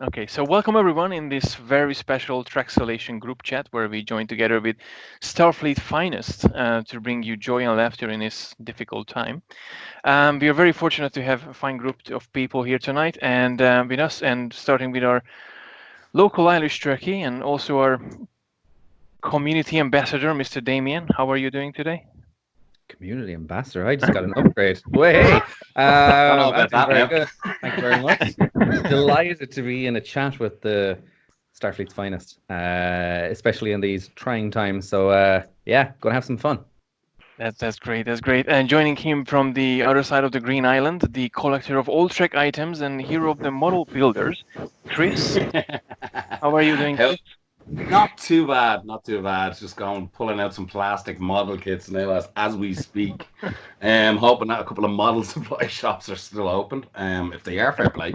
Okay, so welcome everyone in this very special TrekSolation group chat where we join together with Starfleet finest to bring you joy and laughter in this difficult time. We are very fortunate to have a fine group of people here tonight, and with us, and starting with our local Irish Trekkie and also our community ambassador, Mr. Damien. How are you doing today? Community ambassador. I just got an upgrade. Way. Don't know I'm about doing that very now. good. Thank you very much. Delighted to be in a chat with the Starfleet's finest, especially in these trying times. So yeah, gonna have some fun. That's great. That's great. And joining him from the other side of the Green Island, the collector of all Trek items and hero of the model builders, Chris. How are you doing, Hell, Chris? not too bad, not too bad. Just going pulling out some plastic model kits now as we speak. Hoping that a couple of model supply shops are still open. If they are, fair play.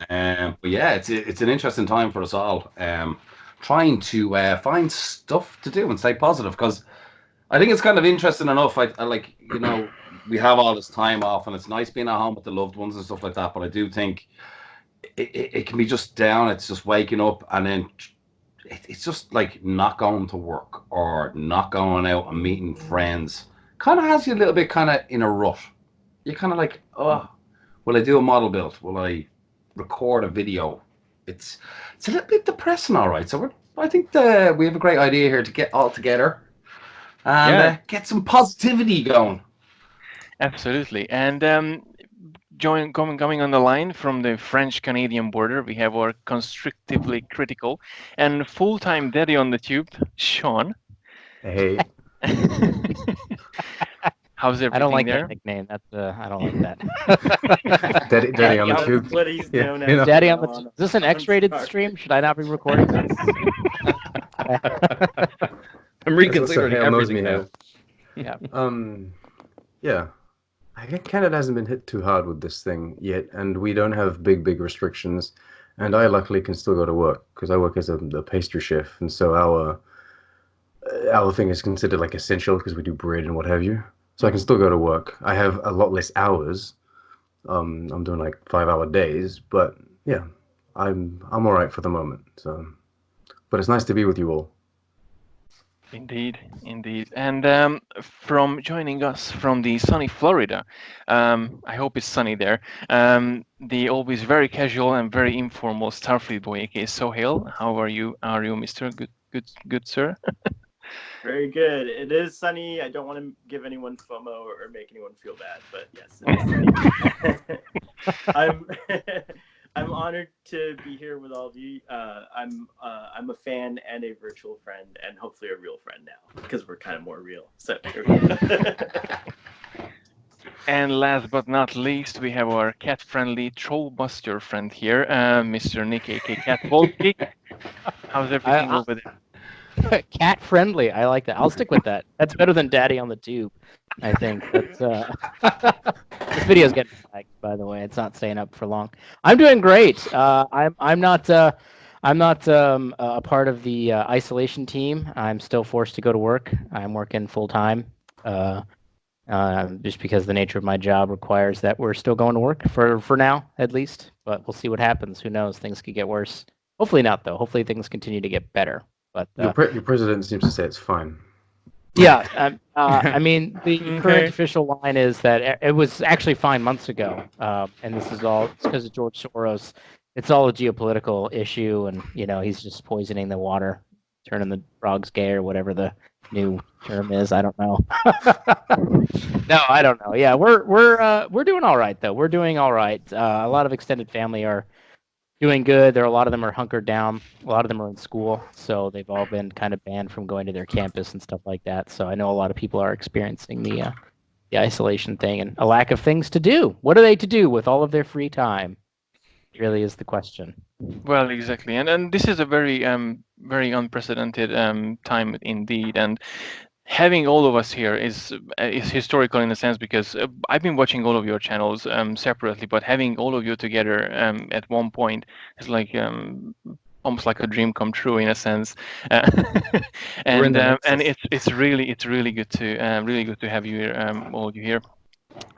But yeah, it's an interesting time for us all. Trying to find stuff to do and stay positive because I think it's kind of interesting enough. I like we have all this time off and it's nice being at home with the loved ones and stuff like that. But I do think it can be just down. It's just waking up and then it's just like not going to work or not going out and meeting friends. Kind of has you a little bit kind of in a rut. You're kind of like, oh, will I do a model build? Will I record a video? It's it's a little bit depressing, all right. So I think we have a great idea here to get all together and Yeah, get some positivity going. absolutely. And coming on the line from the French-Canadian border, we have our constructively critical and full-time daddy on the tube, Sean. Hey, How's I don't everything like that there? nickname. I don't like that. Daddy on the That's tube. what he's Yeah, known you as. know. Daddy from on the. now on. Is this an I'm X-rated sorry. stream? Should I not be recording this? I'm That's what Sir reconsidering Hale knows me everything now. has. Yeah. Yeah. I think Canada hasn't been hit too hard with this thing yet, and we don't have big restrictions. And I luckily can still go to work because I work as a pastry chef, and so our thing is considered like essential because we do bread and what have you. So I can still go to work. I have a lot less hours. I'm doing like 5 hour days, but yeah, I'm all right for the moment. So, but it's nice to be with you all. Indeed, indeed. And from joining us from the sunny Florida, I hope it's sunny there, the always very casual and very informal Starfleet boy, aka Sohail. How are you? Are you, Mr. Good sir? Very good. It is sunny. I don't want to give anyone FOMO or make anyone feel bad, but yes, it is sunny. I'm I'm honored to be here with all of you. I'm a fan and a virtual friend, and hopefully a real friend now because we're kind of more real. So here we go. And last but not least, we have our cat-friendly trollbuster friend here, Mr. Nick, aka Cat Volsky. How's everything I, over there? cat friendly. I like that. I'll stick with that. That's better than Daddy on the tube. I think. That's this video's getting flagged, by the way. It's not staying up for long. I'm doing great. I'm not a part of the isolation team. I'm still forced to go to work. I'm working full time. Just because the nature of my job requires that we're still going to work for now, at least. But we'll see what happens. Who knows? Things could get worse. Hopefully not, though. Hopefully things continue to get better. But Your president seems to say it's fine. yeah, I mean, the Okay. current official line is that it was actually fine months ago, and this is all because of George Soros. It's all a geopolitical issue, and he's just poisoning the water, turning the frogs gay or whatever the new term is. I don't know. No, I don't know. Yeah, we're doing all right though. We're doing all right. A lot of extended family are doing good. There, a lot of them are hunkered down. A lot of them are in school, so they've all been kind of banned from going to their campus and stuff like that. So I know a lot of people are experiencing the isolation thing and a lack of things to do. What are they to do with all of their free time? Really is the question. Well, exactly, and this is a very unprecedented time indeed, and having all of us here is historical in a sense because I've been watching all of your channels separately, but having all of you together at one point is like almost like a dream come true in a sense, We're in the and nexus. it's really good to have you all of you here.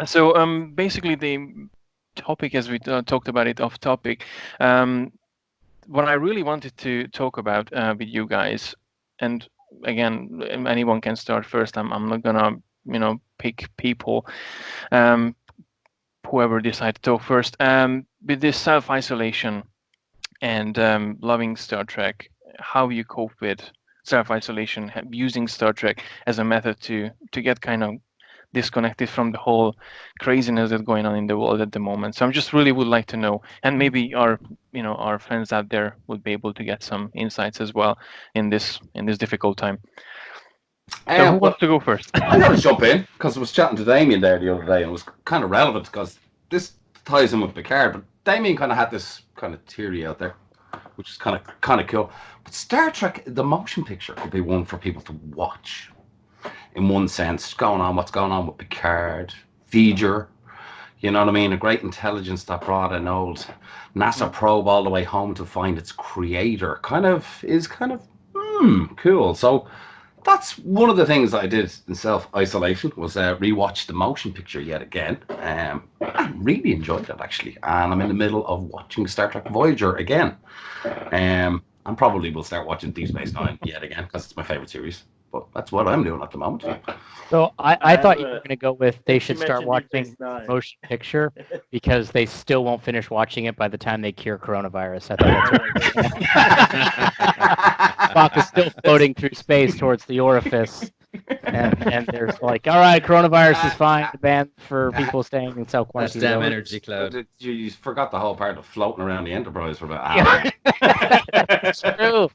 So basically the topic as we talked about it off topic. Um, what I really wanted to talk about with you guys, and again, anyone can start first. I'm not gonna, pick people. Um, Whoever decides to talk first. With this self-isolation and loving Star Trek, how you cope with self-isolation, using Star Trek as a method to get kind of disconnected from the whole craziness that's going on in the world at the moment. So I just really would like to know, and maybe our friends out there would be able to get some insights as well in this difficult time. So who Well, wants to go first? I'm going to jump in because I was chatting to Damien there the other day, and it was kind of relevant because this ties in with Picard. But Damien kind of had this kind of theory out there, which is kind of cool. But Star Trek, the motion picture, could be one for people to watch. In one sense, what's going on with Picard, Voyager, you know what I mean? A great intelligence that brought an old NASA probe all the way home to find its creator. Is cool. So that's one of the things I did in self-isolation was rewatch the motion picture yet again. I really enjoyed it actually, and I'm in the middle of watching Star Trek Voyager again. I probably will start watching Deep Space Nine yet again because it's my favorite series. But that's what I'm doing at the moment. So I thought you were going to go with they should start mentioned Deep watching Space Nine. motion picture because they still won't finish watching it by the time they cure coronavirus. I thought that's what Spock is still floating through space towards the orifice, and there's like, all right, coronavirus is fine. The ban for people staying in self That's quarantine. damn energy cloud. You forgot the whole part of floating around the Enterprise for about an hour. That's true.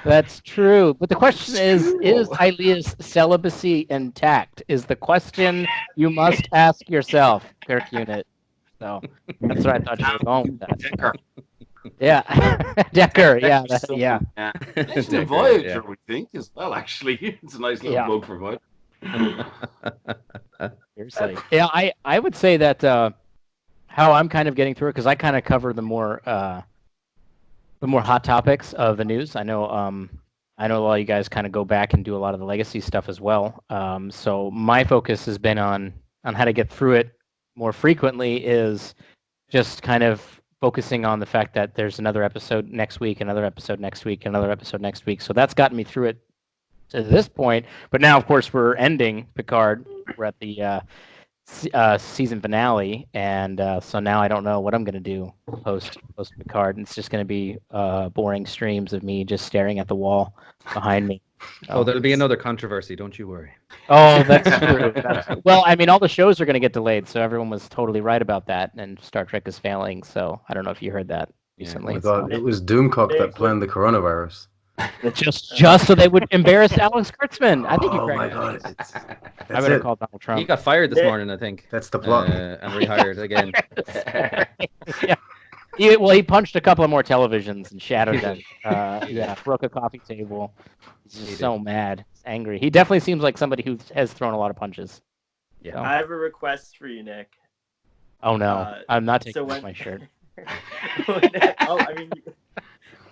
That's true. But the question is Ilea's celibacy intact? Is the question you must ask yourself, Kirk Unit. So that's what I thought you were going with that. Decker. Yeah. Decker, yeah. Yeah. Mention the Voyager, we think, as well, actually. It's a nice little bug for Voyager. Seriously. Yeah, I would say that how I'm kind of getting through it, because I kind of cover the more hot topics of the news. I know a lot of you guys kind of go back and do a lot of the legacy stuff as well. So my focus has been on how to get through it more frequently is just kind of focusing on the fact that there's another episode next week, another episode next week, another episode next week. So that's gotten me through it to this point. But now, of course, we're ending Picard. We're at the season finale, and so now I don't know what I'm going to do post Picard. It's just going to be boring streams of me just staring at the wall behind me. Oh, there'll be another controversy. Don't you worry. Oh, that's true. Well, I mean, all the shows are going to get delayed, so everyone was totally right about that, and Star Trek is failing. So I don't know if you heard that recently. I thought it was Doomcock that planned the coronavirus. Just so they would embarrass Alex Kurtzman. I think Oh my God! I better call Donald Trump. He got fired this morning, I think. That's the plot. And rehired again. Yeah. He punched a couple of more televisions and shattered them. Broke a coffee table. He's just so mad, angry. He definitely seems like somebody who has thrown a lot of punches. Yeah. I have a request for you, Nick. Oh no, I'm not taking off my shirt. I mean,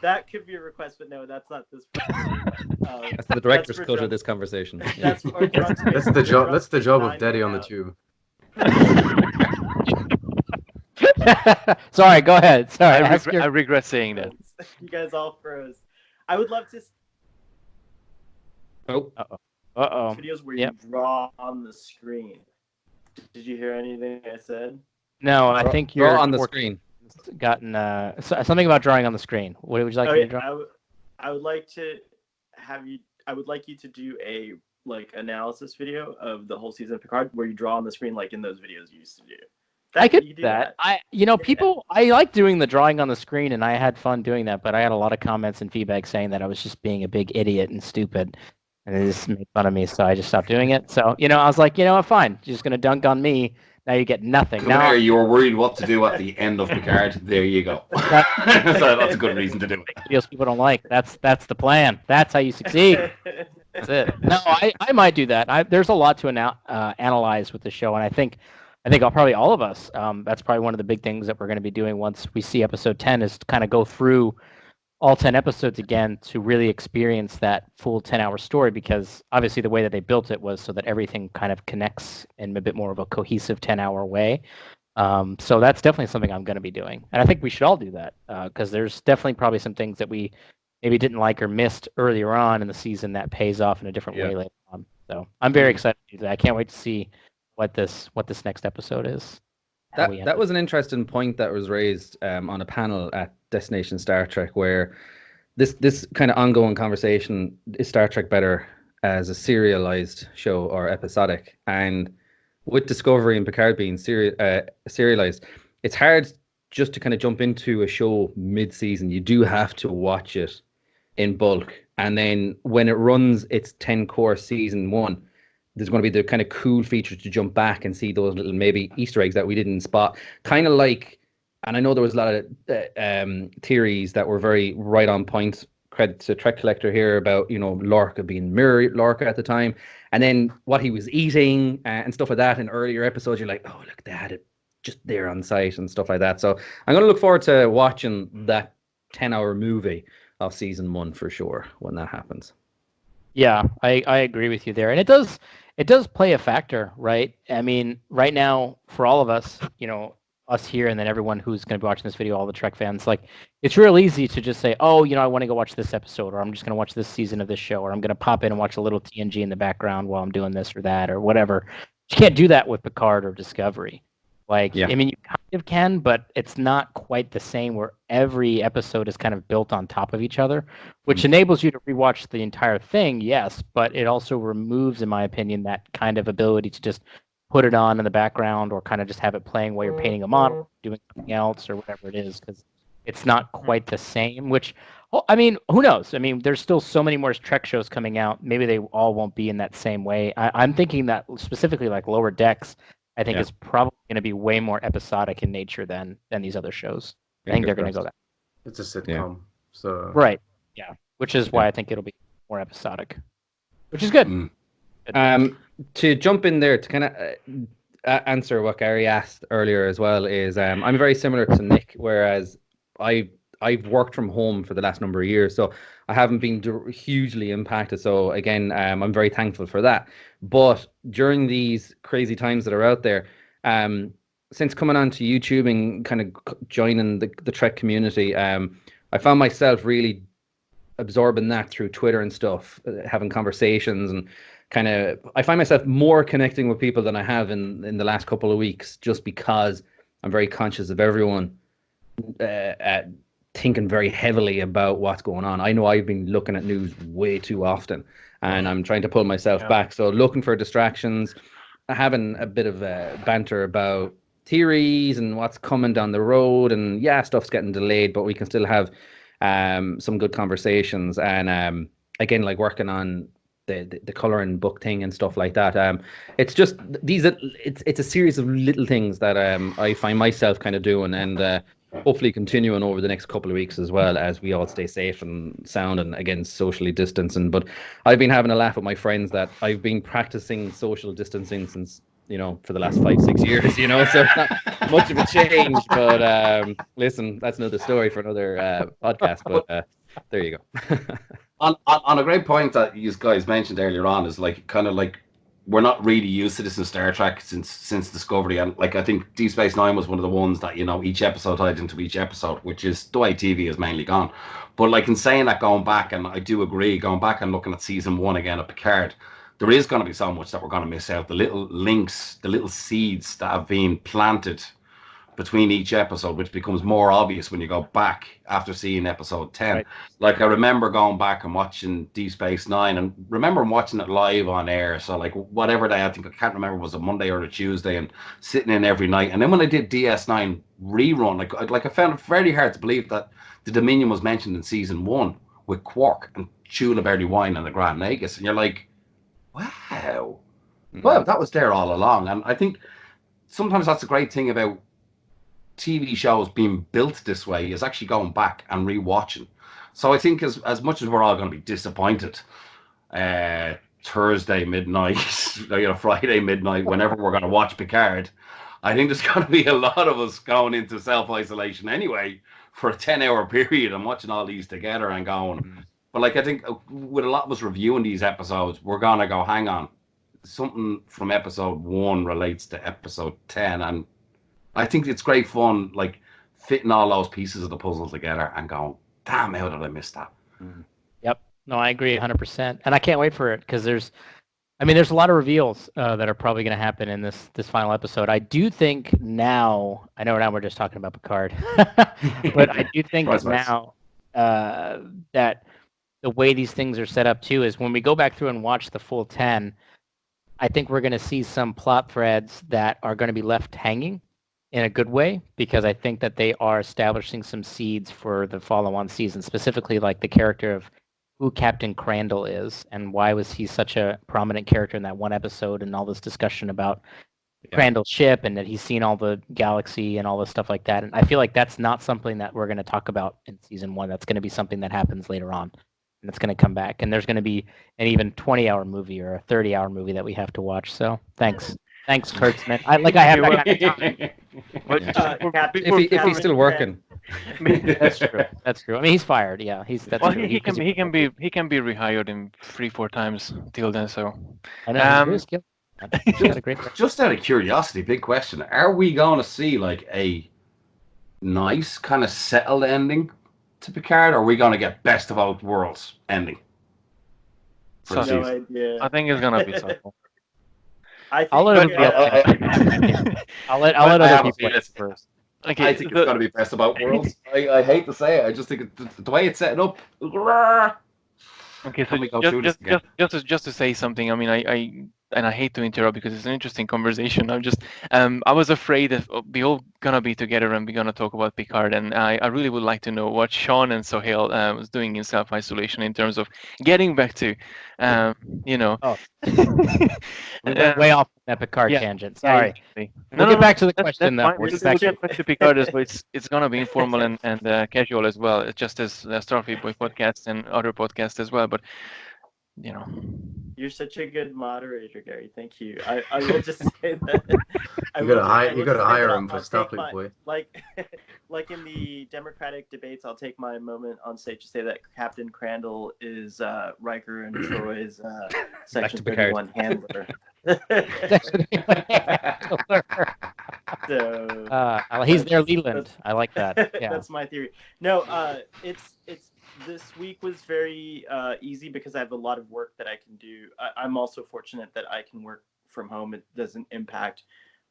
that could be a request, but no, that's not this. That's the director's cut of this conversation. That's the job. That's the job of Daddy on the Tube. Sorry, go ahead. Sorry, I regret saying that. You guys all froze. I would love to. Oh. Uh-oh. Videos where you draw on the screen. Did you hear anything I said? No, I think you're on the screen. Gotten something about drawing on the screen. What would you like me to draw? I would like to have you. I would like you to do a analysis video of the whole season of Picard where you draw on the screen like in those videos you used to do. I could do that. I like doing the drawing on the screen, and I had fun doing that. But I had a lot of comments and feedback saying that I was just being a big idiot and stupid, and they just made fun of me. So I just stopped doing it. So I was like, fine. You're just gonna dunk on me. Now you get nothing. Now you were worried what to do at the end of Picard. There you go. So that's a good reason to do it. Videos people don't like. That's the plan. That's how you succeed. That's it. No, I might do that. There's a lot to analyze with the show, and I think probably all of us. That's probably one of the big things that we're going to be doing once we see episode 10 is to kind of go through all 10 episodes again to really experience that full 10-hour story, because obviously the way that they built it was so that everything kind of connects in a bit more of a cohesive 10-hour way. So that's definitely something I'm going to be doing, and I think we should all do that because there's definitely probably some things that we maybe didn't like or missed earlier on in the season that pays off in a different way later on. So I'm very excited to do that. I can't wait to see what this next episode is. That was an interesting point that was raised on a panel at Destination Star Trek, where this kind of ongoing conversation, is Star Trek better as a serialized show or episodic? And with Discovery and Picard being serialized, it's hard just to kind of jump into a show mid-season. You do have to watch it in bulk, and then when it runs its 10-course season one, there's going to be the kind of cool features to jump back and see those little maybe Easter eggs that we didn't spot. Kind of like, and I know there was a lot of theories that were very right on point. Credit to Trek Collector here about, Lorca being mirror Lorca at the time, and then what he was eating and stuff like that in earlier episodes. You're like, oh, look, they had it just there on site and stuff like that. So I'm going to look forward to watching that 10-hour movie of season one for sure when that happens. Yeah, I agree with you there, and it does play a factor, right? I mean, right now for all of us, us here, and then everyone who's going to be watching this video, all the Trek fans, like it's real easy to just say, oh, I want to go watch this episode, or I'm just going to watch this season of this show, or I'm going to pop in and watch a little TNG in the background while I'm doing this or that or whatever. You can't do that with Picard or Discovery. Like, Yeah. I mean, you kind of can, but it's not quite the same where every episode is kind of built on top of each other, which enables you to rewatch the entire thing, yes, but it also removes, in my opinion, that kind of ability to just put it on in the background or kind of just have it playing while you're painting a model, doing something else or whatever it is, because it's not quite the same, which, I mean, who knows? I mean, there's still so many more Trek shows coming out. Maybe they all won't be in that same way. I'm thinking that specifically like Lower Decks, I think is probably going to be way more episodic in nature than these other shows. I think they're going to go that. It's a sitcom, so Right. Yeah. Which is why I think it'll be more episodic, which is good. To jump in there to kind of answer what Gary asked earlier as well is I'm very similar to Nick, whereas I've worked from home for the last number of years, so I haven't been hugely impacted. So again, I'm very thankful for that. But during these crazy times that are out there, since coming onto YouTube and kind of joining the Trek community, I found myself really absorbing that through Twitter and stuff, having conversations, and kind of I find myself more connecting with people than I have in the last couple of weeks, just because I'm very conscious of everyone thinking very heavily about what's going on. I know I've been looking at news way too often, and I'm trying to pull myself back. So looking for distractions, having a bit of banter about theories and what's coming down the road, and stuff's getting delayed, but we can still have some good conversations. And again, like working on the coloring book thing and stuff like that. It's just it's a series of little things that I find myself kind of doing, and hopefully continuing over the next couple of weeks as well, as we all stay safe and sound and again socially distancing. But I've been having a laugh with my friends that I've been practicing social distancing since for the last 5-6 years, so it's not much of a change. But listen, that's another story for another podcast. But there you go. on a great point that you guys mentioned earlier on is like kind of like we're not really used to this in Star Trek since Discovery, and like I think Deep Space Nine was one of the ones that each episode tied into each episode, which is the way TV has mainly gone. But like in saying that, going back, and I do agree, going back and looking at season one again of Picard, there is going to be so much that we're going to miss out. The little links, the little seeds that have been planted between each episode, which becomes more obvious when you go back after seeing episode 10. Right. Like I remember going back and watching Deep Space Nine, and remember watching it live on air. So like whatever day, I think, I can't remember, was a Monday or a Tuesday, and sitting in every night. And then when I did DS9 rerun, like I found it very hard to believe that the Dominion was mentioned in season one with Quark and Chula Berry Wine and the Grand Nagus, and you're like, wow, well, that was there all along. And I think sometimes that's a great thing about TV shows being built this way, is actually going back and rewatching. So I think as much as we're all going to be disappointed Thursday midnight, Friday midnight, whenever we're going to watch Picard, I think there's going to be a lot of us going into self-isolation anyway for a 10-hour period and watching all these together and going. But like I think with a lot of us reviewing these episodes, we're going to go, hang on, something from episode 1 relates to episode 10, and I think it's great fun, like fitting all those pieces of the puzzle together and going, damn, how did I miss that? Yep. No, I agree 100%, and I can't wait for it because there's a lot of reveals that are probably going to happen in this final episode. I do think now, I know now we're just talking about Picard, but I do think Surprise, now that the way these things are set up too is when we go back through and watch the full 10, I think we're going to see some plot threads that are going to be left hanging in a good way because I think that they are establishing some seeds for the follow-on season, specifically like the character of who Captain Crandall is and why was he such a prominent character in that one episode and all this discussion about Crandall's ship and that he's seen all the galaxy and all this stuff like that. And I feel like that's not something that we're going to talk about in season 1. That's going to be something that happens later on. And it's going to come back. And there's going to be an even 20-hour movie or a 30-hour movie that we have to watch. So thanks, Kurtzman. I have that kind of time. If he's still working. That's true. That's true. I mean, he's fired. Yeah, that's Well, true. he can be rehired in 3-4 times till then. So I know. He's got a great. Just out of curiosity, big question: are we going to see like a nice kind of settled ending to Picard, or are we going to get best of both worlds ending? No idea. I think it's gonna be subtle. I'll let other people play first. Okay, I think it's going to be best of both worlds. I hate to say it. I just think the way it's set up. Okay, so just to say something, I mean, I hate to interrupt because it's an interesting conversation. I was afraid that we all gonna be together and we're gonna talk about Picard, and I really would like to know what Sean and Sohail was doing in self-isolation in terms of getting back to, you know. Oh. We went way off that Picard tangent. Sorry. We'll get back to the question though. We'll get back to Picard as well. It's gonna be informal and casual as well, just as Starfleet Boy podcast and other podcasts as well. But you know, you're such a good moderator, Gary. Thank you. I will just say that you gotta hire him for Starfleet Boy. Like in the Democratic debates, I'll take my moment on stage to say that Captain Crandall is Riker and Troy's Section 31 handler. So he's their Leland. I like that. Yeah. That's my theory. No, it's this week was very easy because I have a lot of work that I can do. I'm also fortunate that I can work from home. It doesn't impact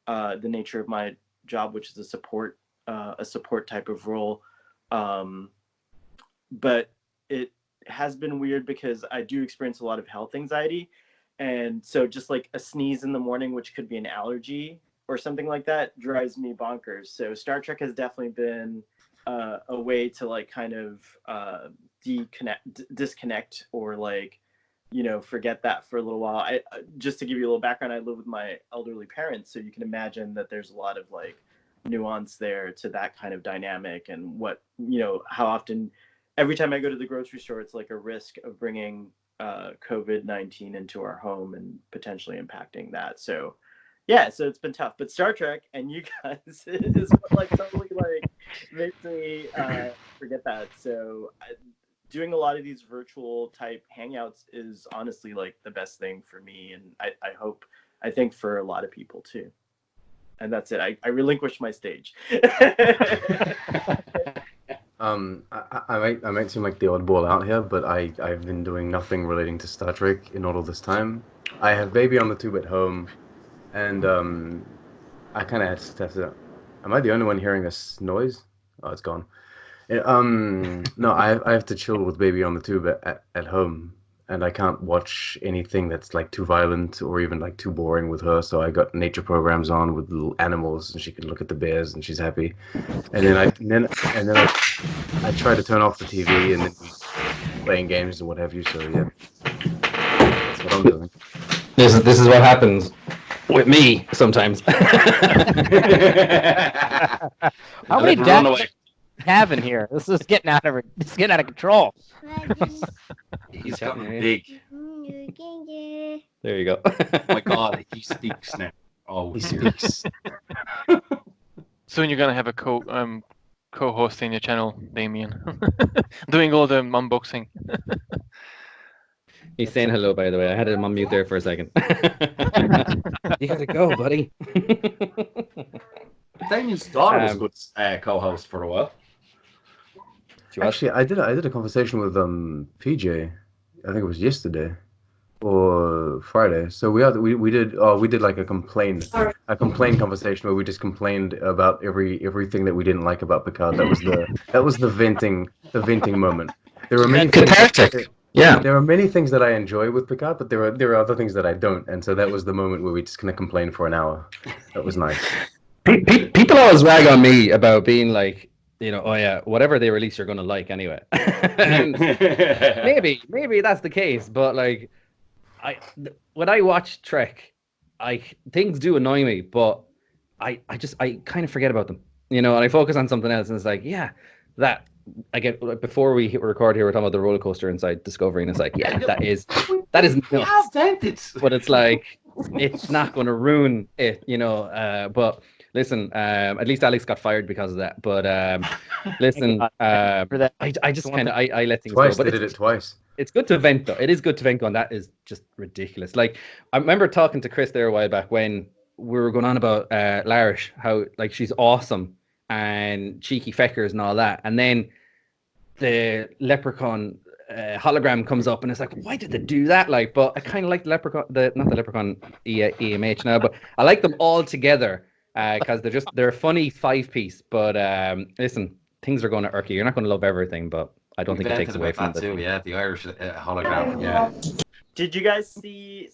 the nature of my job, which is a support type of role. But it has been weird because I do experience a lot of health anxiety. And so just like a sneeze in the morning, which could be an allergy or something like that, drives me bonkers. So Star Trek has definitely been a way to like kind of disconnect or like, forget that for a little while. Just to give you a little background, I live with my elderly parents, so you can imagine that there's a lot of like nuance there to that kind of dynamic and what, how often every time I go to the grocery store, it's like a risk of bringing COVID-19 into our home and potentially impacting that. So yeah, so it's been tough, but Star Trek and you guys is what like totally like makes me forget that. So doing a lot of these virtual type hangouts is honestly like the best thing for me, and I think for a lot of people too. And that's it. I relinquished my stage. I might seem like the oddball out here, but I've been doing nothing relating to Star Trek in all of this time. I have baby on the tube at home, and I kind of had to test it. Am I the only one hearing this noise? Oh, it's gone. No, I have to chill with baby on the tube at home, and I can't watch anything that's like too violent or even like too boring with her. So I got nature programs on with little animals, and she can look at the bears, and she's happy. And then I try to turn off the TV and then playing games and what have you. So yeah, that's what I'm doing. This is what happens with me sometimes. How many dads have in here? This is getting out of control. He's gotten big. There you go. Oh my God, he speaks now. Oh, he speaks. Soon you're gonna have a co-host in your channel, Damien, doing all the unboxing. He's saying hello, by the way. I had him on mute there for a second. You gotta go, buddy. Damien's daughter was a Um, good co-host for a while. She was. Actually, I did a conversation with PJ. I think it was yesterday or Friday. So we did like a complaint conversation where we just complained about everything that we didn't like about Picard. That was the venting moment. There were many things. Cathartic. Yeah. There are many things that I enjoy with Picard, but there are other things that I don't, and so that was the moment where we just kind of complained for an hour. That was nice. People always rag on me about being like, oh yeah, whatever they release, you're gonna like anyway. And maybe that's the case, but like, when I watch Trek, things do annoy me, but I kind of forget about them, and I focus on something else, and it's like, yeah, that I get. Before we hit record here, we're talking about the roller coaster inside Discovery, and it's like, yeah, that is nuts. But it's like, it's not going to ruin it, but listen, at least Alex got fired because of that. But listen, for that. I just kind of I let things Twice go. But they did it twice. it's good to vent though. It is good to vent going, that is just ridiculous. Like, I remember talking to Chris there a while back when we were going on about Larish, how like she's awesome and cheeky feckers and all that, and then the leprechaun hologram comes up and it's like, why did they do that? Like, but I kind of like the leprechaun, not the leprechaun EMH now, but I like them all together because they're a funny 5-piece. But listen, things are going to irk you. You're not going to love everything, but I don't think it takes away from that too. Yeah, the Irish hologram. Yeah. Did you guys see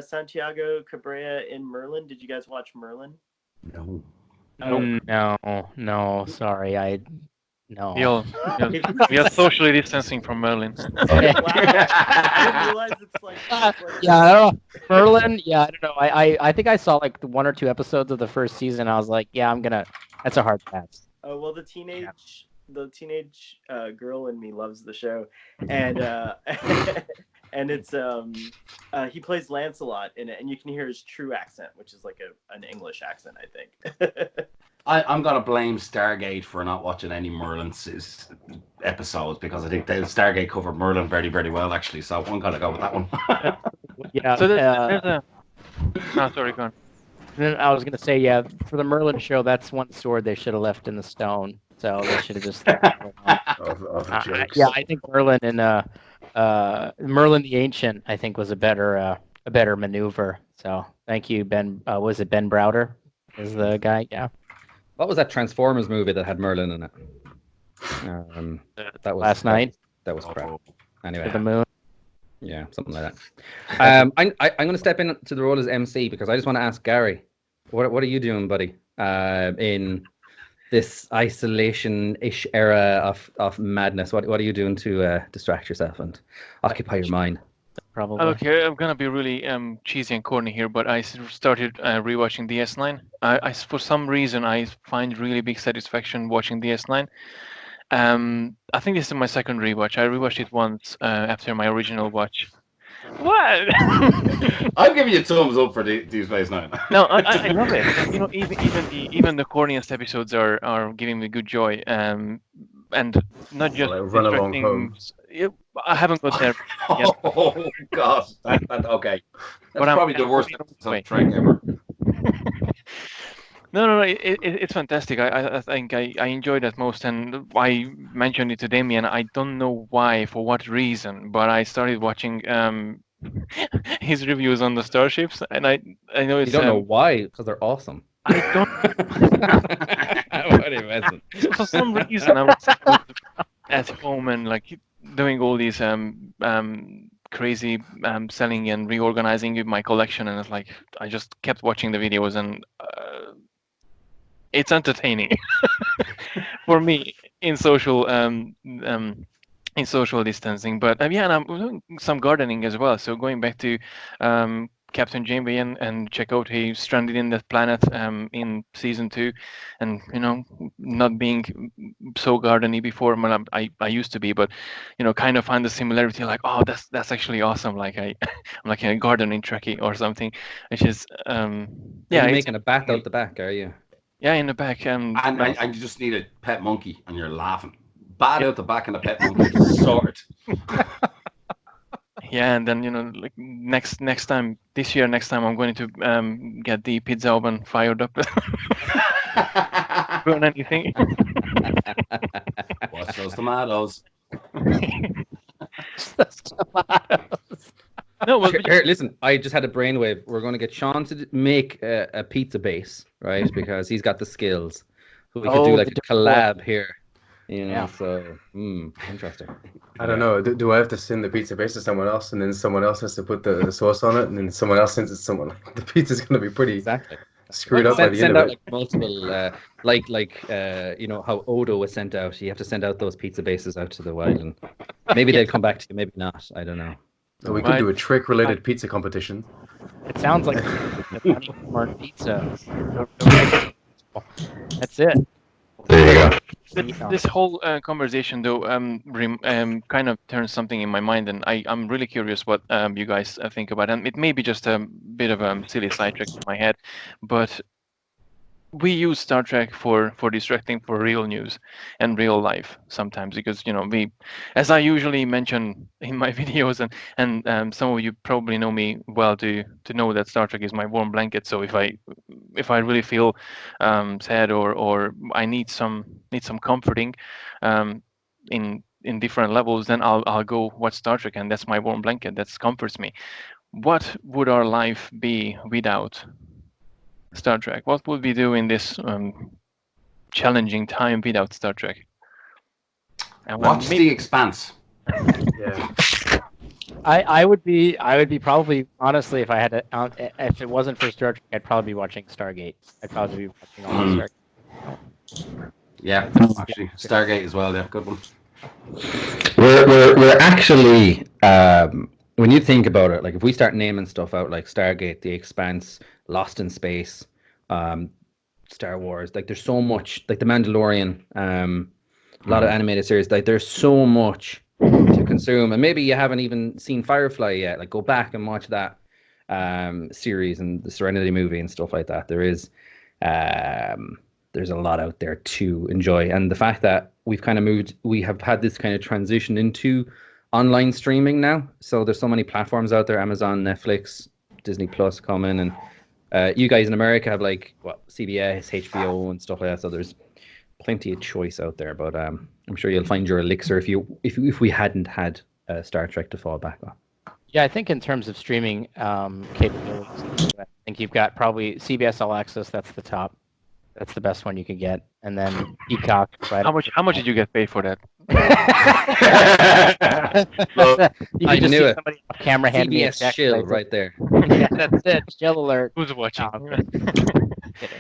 Santiago Cabrera in Merlin? Did you guys watch Merlin? No. No, sorry, no. We are socially distancing from Merlin. Wow. I didn't realize it's like Yeah, I don't know. Merlin, yeah, I don't know. I think I saw like the 1 or 2 episodes of the first season. I was like, yeah, that's a hard pass. Oh well, the teenage girl in me loves the show, and and it's he plays Lancelot in it, and you can hear his true accent, which is like an English accent, I think. I'm gonna blame Stargate for not watching any Merlin episodes because I think Stargate covered Merlin very, very well actually. So I'm gonna go with that one. Yeah. So there's a. Oh, sorry, go on. Then I was gonna say, yeah, for the Merlin show, that's one sword they should have left in the stone. So they should have just. Of jokes. Yeah, I think Merlin and Merlin the Ancient, I think, was a better maneuver. So thank you, Ben. Was it Ben Browder? Is the guy? Yeah. What was that Transformers movie that had Merlin in it? That was Last Night. That was crap. Anyway, To the moon. yeah, something like that. I'm going to step into the role as MC because I just want to ask Gary, what are you doing, buddy, in this isolation-ish era of madness? What are you doing to distract yourself and occupy your mind? Probably. Okay, I'm gonna be really cheesy and corny here, but I started rewatching DS9. For some reason I find really big satisfaction watching DS9. I think this is my second rewatch. I rewatched it once after my original watch. What? I'm giving you thumbs up for these guys now. No, I love it. Even the corniest episodes are giving me good joy. And not just Like Run Along Home. I haven't got there yet. Oh God, okay. That's But probably the worst episode of Trek ever. No, it's fantastic. I think I enjoyed that most, and I mentioned it to Damien. I don't know why, for what reason, but I started watching his reviews on the starships, and I know You it's don't know why, because they're awesome. I don't. What do you imagine? For some reason, I was at home and like doing all these crazy selling and reorganizing with my collection, and it's like I just kept watching the videos, and it's entertaining for me in social distancing. But yeah, and I'm doing some gardening as well. So going back to Captain Janeway and check out he stranded in that planet in season 2, and not being so gardeny before. Well, I used to be, but kind of find the similarity. Like, oh, that's actually awesome. Like I'm like a gardening Trekkie or something, which is Yeah, yeah, you're making a bat out the back, are you? yeah, in the back. And you just need a pet monkey, and you're laughing. Bad out the back, and a pet monkey sorted. Yeah, and then like next time I'm going to get the pizza oven fired up. Burn anything? Watch those tomatoes. No, well, Here, listen, I just had a brainwave. We're going to get Sean to make a pizza base, right? Because he's got the skills. So we could do like a collab here. You know, Yeah. so interesting. I don't know. Do I have to send the pizza base to someone else, and then someone else has to put the sauce on it, and then someone else sends it to someone? The pizza's going to be pretty Exactly. screwed up by the end Send of out it. like multiple, you know how Odo was sent out. You have to send out those pizza bases out to the wild, and maybe they'll come back to you, maybe not. I don't know. So we could do a Trek-related pizza competition. It sounds like the money from pizza. That's it. There you go. This whole conversation, though, kind of turns something in my mind, and I'm really curious what you guys think about. And it may be just a bit of a silly sidetrack in my head, but we use Star Trek for distracting for real news and real life sometimes, because we, as I usually mention in my videos, and some of you probably know me well to know that Star Trek is my warm blanket. So if I really feel sad or I need some comforting in different levels, then I'll go watch Star Trek, and that's my warm blanket that comforts me. What would our life be without Star Trek? What would we do in this challenging time without Star Trek? And Watch The Expanse. Yeah. I would be probably, honestly, if I had to, if it wasn't for Star Trek, I'd probably be watching Stargate. I'd probably be watching all of Stargate. Yeah, actually, Stargate as well. Yeah, good one. We're actually, when you think about it, like if we start naming stuff out like Stargate, The Expanse, Lost in Space, Star Wars, like there's so much, like The Mandalorian, a lot of animated series, like there's so much to consume. And maybe you haven't even seen Firefly yet, like go back and watch that series and the Serenity movie and stuff like that. There's a lot out there to enjoy. And the fact that we have had this kind of transition into online streaming now. So there's so many platforms out there, Amazon, Netflix, Disney Plus coming, and you guys in America have like CBS, HBO, and stuff like that. So there's plenty of choice out there. But I'm sure you'll find your elixir if we hadn't had Star Trek to fall back on. Yeah, I think in terms of streaming capabilities, I think you've got probably CBS All Access. That's the top. That's the best one you can get, and then Peacock. Right. How much did you get paid for that? You I can just knew see it. somebody on camera hand me a CBS check. shill right there. Yeah, that's it. Shill alert. Who's watching? No, I'm kidding. Kidding.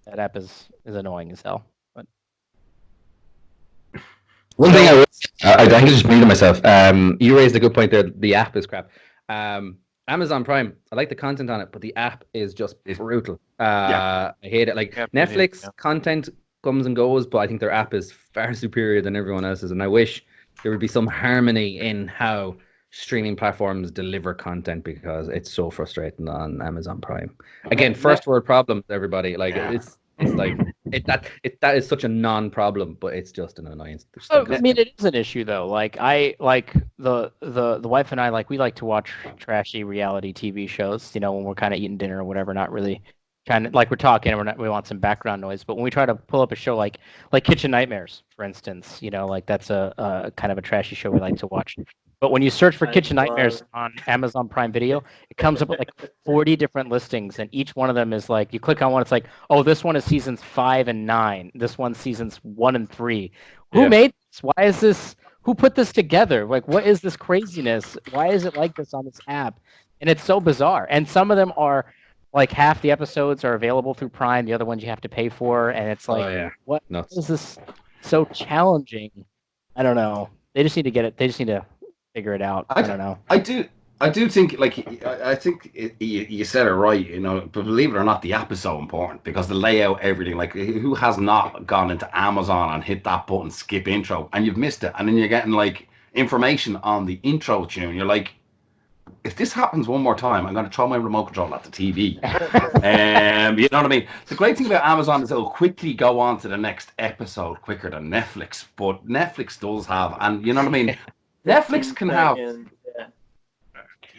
That app is annoying as hell. But One thing I can just muted myself. You raised a good point there. The app is crap. Amazon Prime, I like the content on it, but the app is just brutal. I hate it. Like Netflix content comes and goes, but I think their app is far superior than everyone else's. And I wish there would be some harmony in how streaming platforms deliver content, because it's so frustrating on Amazon Prime. Again, first world problems, everybody. Like it's like that is such a non-problem, but it's just an annoyance. I mean, it is an issue though. Like the wife and I we like to watch trashy reality TV shows. When we're kind of eating dinner or whatever, not really kind of like we're talking. We want some background noise, but when we try to pull up a show like Kitchen Nightmares, for instance, like that's a kind of a trashy show we like to watch. But when you search for Kitchen Nightmares on Amazon Prime Video, it comes up with like 40 different listings, and each one of them is like, you click on one, it's like, oh, this one is seasons 5 and 9. This one's seasons 1 and 3. Who made this? Why is this? Who put this together? Like, what is this craziness? Why is it like this on this app? And it's so bizarre. And some of them are like half the episodes are available through Prime. The other ones you have to pay for. And it's like, what is this so challenging? I don't know. They just need to get it. They just need to figure it out. I don't know. I do think, like, I think you said it right, but believe it or not, the app is so important because the layout, everything, like, who has not gone into Amazon and hit that button, skip intro, and you've missed it, and then you're getting, like, information on the intro tune. You're like, if this happens one more time, I'm going to throw my remote control at the TV. You know what I mean? The great thing about Amazon is it'll quickly go on to the next episode quicker than Netflix, but Netflix does have, and you know what I mean? Netflix can have...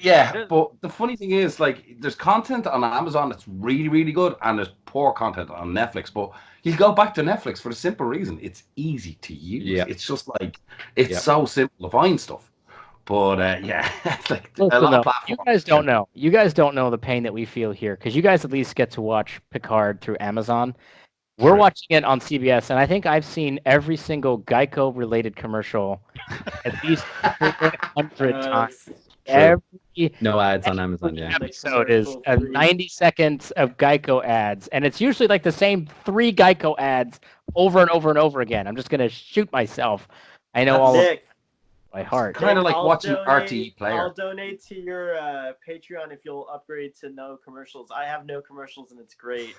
Yeah, but the funny thing is, like, there's content on Amazon that's really, really good, and there's poor content on Netflix. But you go back to Netflix for the simple reason it's easy to use. Yeah. It's just like it's Yeah. so simple to find stuff. But yeah, it's like a Listen, lot though, of platforms. you guys don't know. You guys don't know the pain that we feel here because you guys at least get to watch Picard through Amazon. We're True. watching it on CBS, and I think I've seen every single Geico-related commercial at least 400 times. Every No ads on Amazon, yeah. episode is 90 seconds of Geico ads, and it's usually like the same 3 Geico ads over and over and over again. I'm just gonna shoot myself. I know all of Nick, by heart. Kind of like I'll watching donate- RTE Player. I'll donate to your Patreon if you'll upgrade to no commercials. I have no commercials and it's great.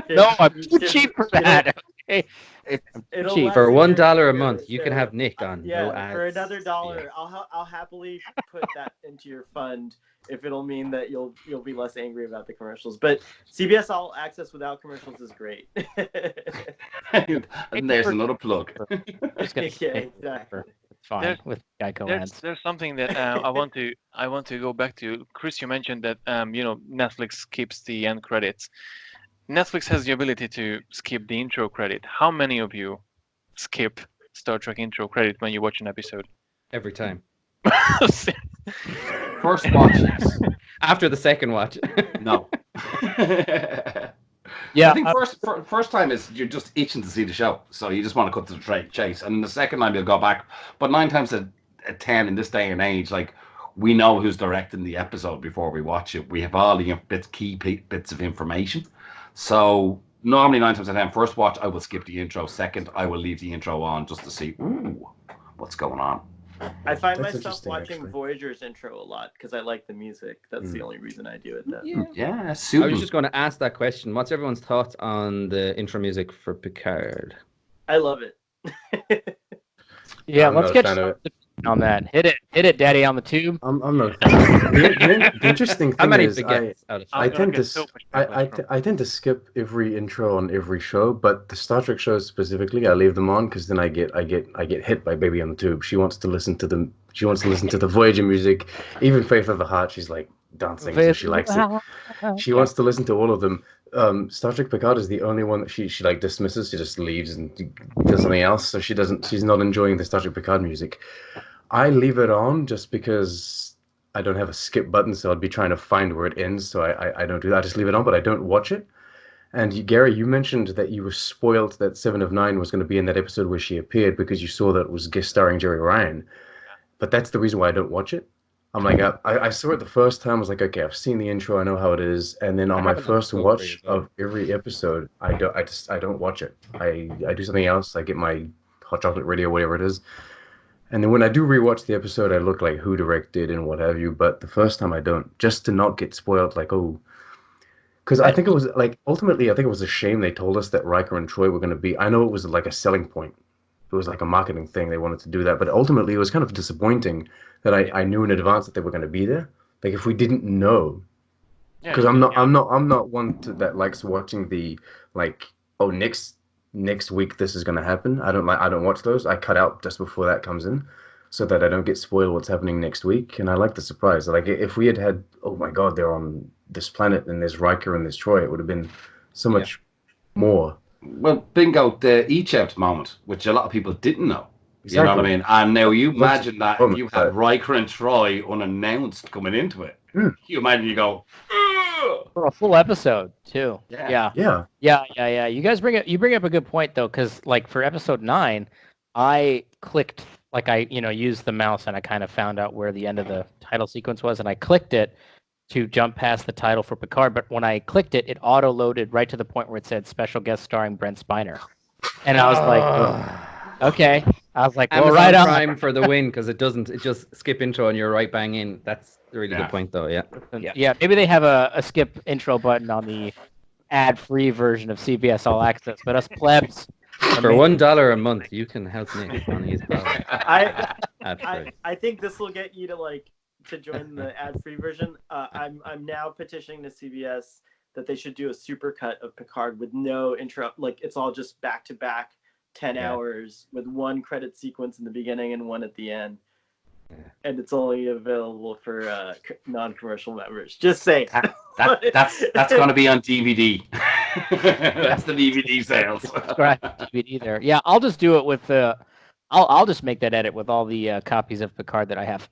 No, I'm too cheap for that. Okay. It'll cheap. let For you $1 go a through month, it, you can so- have Nick on. Yeah, No ads. for another $1, Yeah. I'll happily put that into your fund if it'll mean that you'll be less angry about the commercials. But CBS All Access without commercials is great. And there's another plug. Just gonna Yeah, exactly. It's fine There's- with Geico There's ads. there's something that I want to go back to. Chris, you mentioned that Netflix skips the end credits. Netflix has the ability to skip the intro credit. How many of you skip Star Trek intro credit when you watch an episode? Every time. First watch, yes. After the second watch. No. Yeah, I think first time is you're just itching to see the show, so you just want to cut to the chase. And the second time you'll go back. But 9 times out of 10 in this day and age, like, we know who's directing the episode before we watch it. We have all the key bits of information. So normally 9 times out of 10, first watch I will skip the intro. Second, I will leave the intro on just to see what's going on. I find That's myself interesting, watching actually. Voyager's intro a lot because I like the music. That's the only reason I do it. Though. Yeah, I super. was just going to ask that question. What's everyone's thoughts on the intro music for Picard? I love it. yeah. I'm Let's not a get fan of it. on that. Hit it, Daddy, on the tube. I'm not a fan. The interesting How thing many is, baguettes out of I gonna tend get to so s- much I, backlash I, from- I tend to skip every intro on every show, but the Star Trek shows specifically, I leave them on because then I get hit by Baby on the Tube. She wants to listen to the Voyager music, even Faith of the Heart. She's like dancing, so she likes it. She wants to listen to all of them. Star Trek Picard is the only one that she like dismisses. She just leaves and does something else. So she's not enjoying the Star Trek Picard music. I leave it on just because I don't have a skip button, so I'd be trying to find where it ends. So I don't do that. I just leave it on, but I don't watch it. And Gary, you mentioned that you were spoiled that 7 of 9 was going to be in that episode where she appeared because you saw that it was guest starring Jerry Ryan. But that's the reason why I don't watch it. I'm like, I saw it the first time. I was like, okay, I've seen the intro. I know how it is. And then on my have it on first Discovery watch as well. of every episode, I don't watch it. I do something else. I get my hot chocolate radio, whatever it is. And then when I do rewatch the episode, I look like who directed and what have you. But the first time I don't, just to not get spoiled. Like, oh, because I think it was like ultimately, I think it was a shame they told us that Riker and Troy were going to be. I know it was like a selling point. It was like a marketing thing. They wanted to do that, but ultimately, it was kind of disappointing that I knew in advance that they were going to be there. Like if we didn't know, Yeah, because I'm not one that likes watching the like, oh, next week this is going to happen. I don't watch those. I cut out just before that comes in, so that I don't get spoiled what's happening next week. And I like the surprise. Like if we had oh my god, they're on this planet and there's Riker and there's Troy, it would have been so much more. Well, bingo, the each out moment, which a lot of people didn't know. You know what I mean? And now you imagine that if you had Riker and Troy unannounced coming into it, you imagine you go, "Ugh!" For a full episode too. Yeah. Yeah. You guys bring up a good point though, because like for episode 9, I clicked like I used the mouse and I kind of found out where the end of the title sequence was, and I clicked it to jump past the title for Picard. But when I clicked it, it auto loaded right to the point where it said special guest starring Brent Spiner, and I was like, okay. I was like, well, Amazon right on. Prime for the win because it just skip intro and you're right bang in. That's a really good point though. Yeah. Yeah, maybe they have a skip intro button on the ad-free version of CBS All Access, but us plebs. For $1 a month, you can help Nick on his power. I think this will get you to join the ad-free version. I'm now petitioning to CBS that they should do a supercut of Picard with no intro. Like it's all just back to back 10 hours with one credit sequence in the beginning and one at the end. and it's only available for non-commercial members. Just saying. That's going to be on DVD. That's the DVD sales. Subscribe to DVD there. Yeah, I'll just do it with the. I'll just make that edit with all the copies of Picard that I have.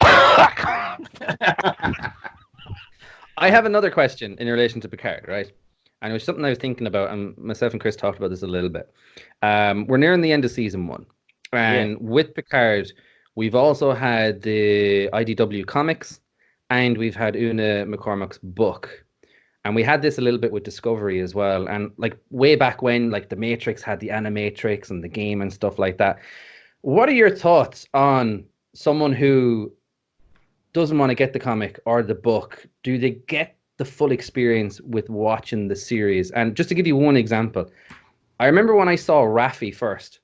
I have another question in relation to Picard, right? And it was something I was thinking about, and myself and Chris talked about this a little bit. We're nearing the end of season 1, and with Picard, we've also had the IDW comics, and we've had Una McCormack's book, and we had this a little bit with Discovery as well. And like way back when, like the Matrix had the Animatrix and the game and stuff like that. What are your thoughts on someone who doesn't want to get the comic or the book? Do they get the full experience with watching the series? And just to give you one example, I remember when I saw Raffi first,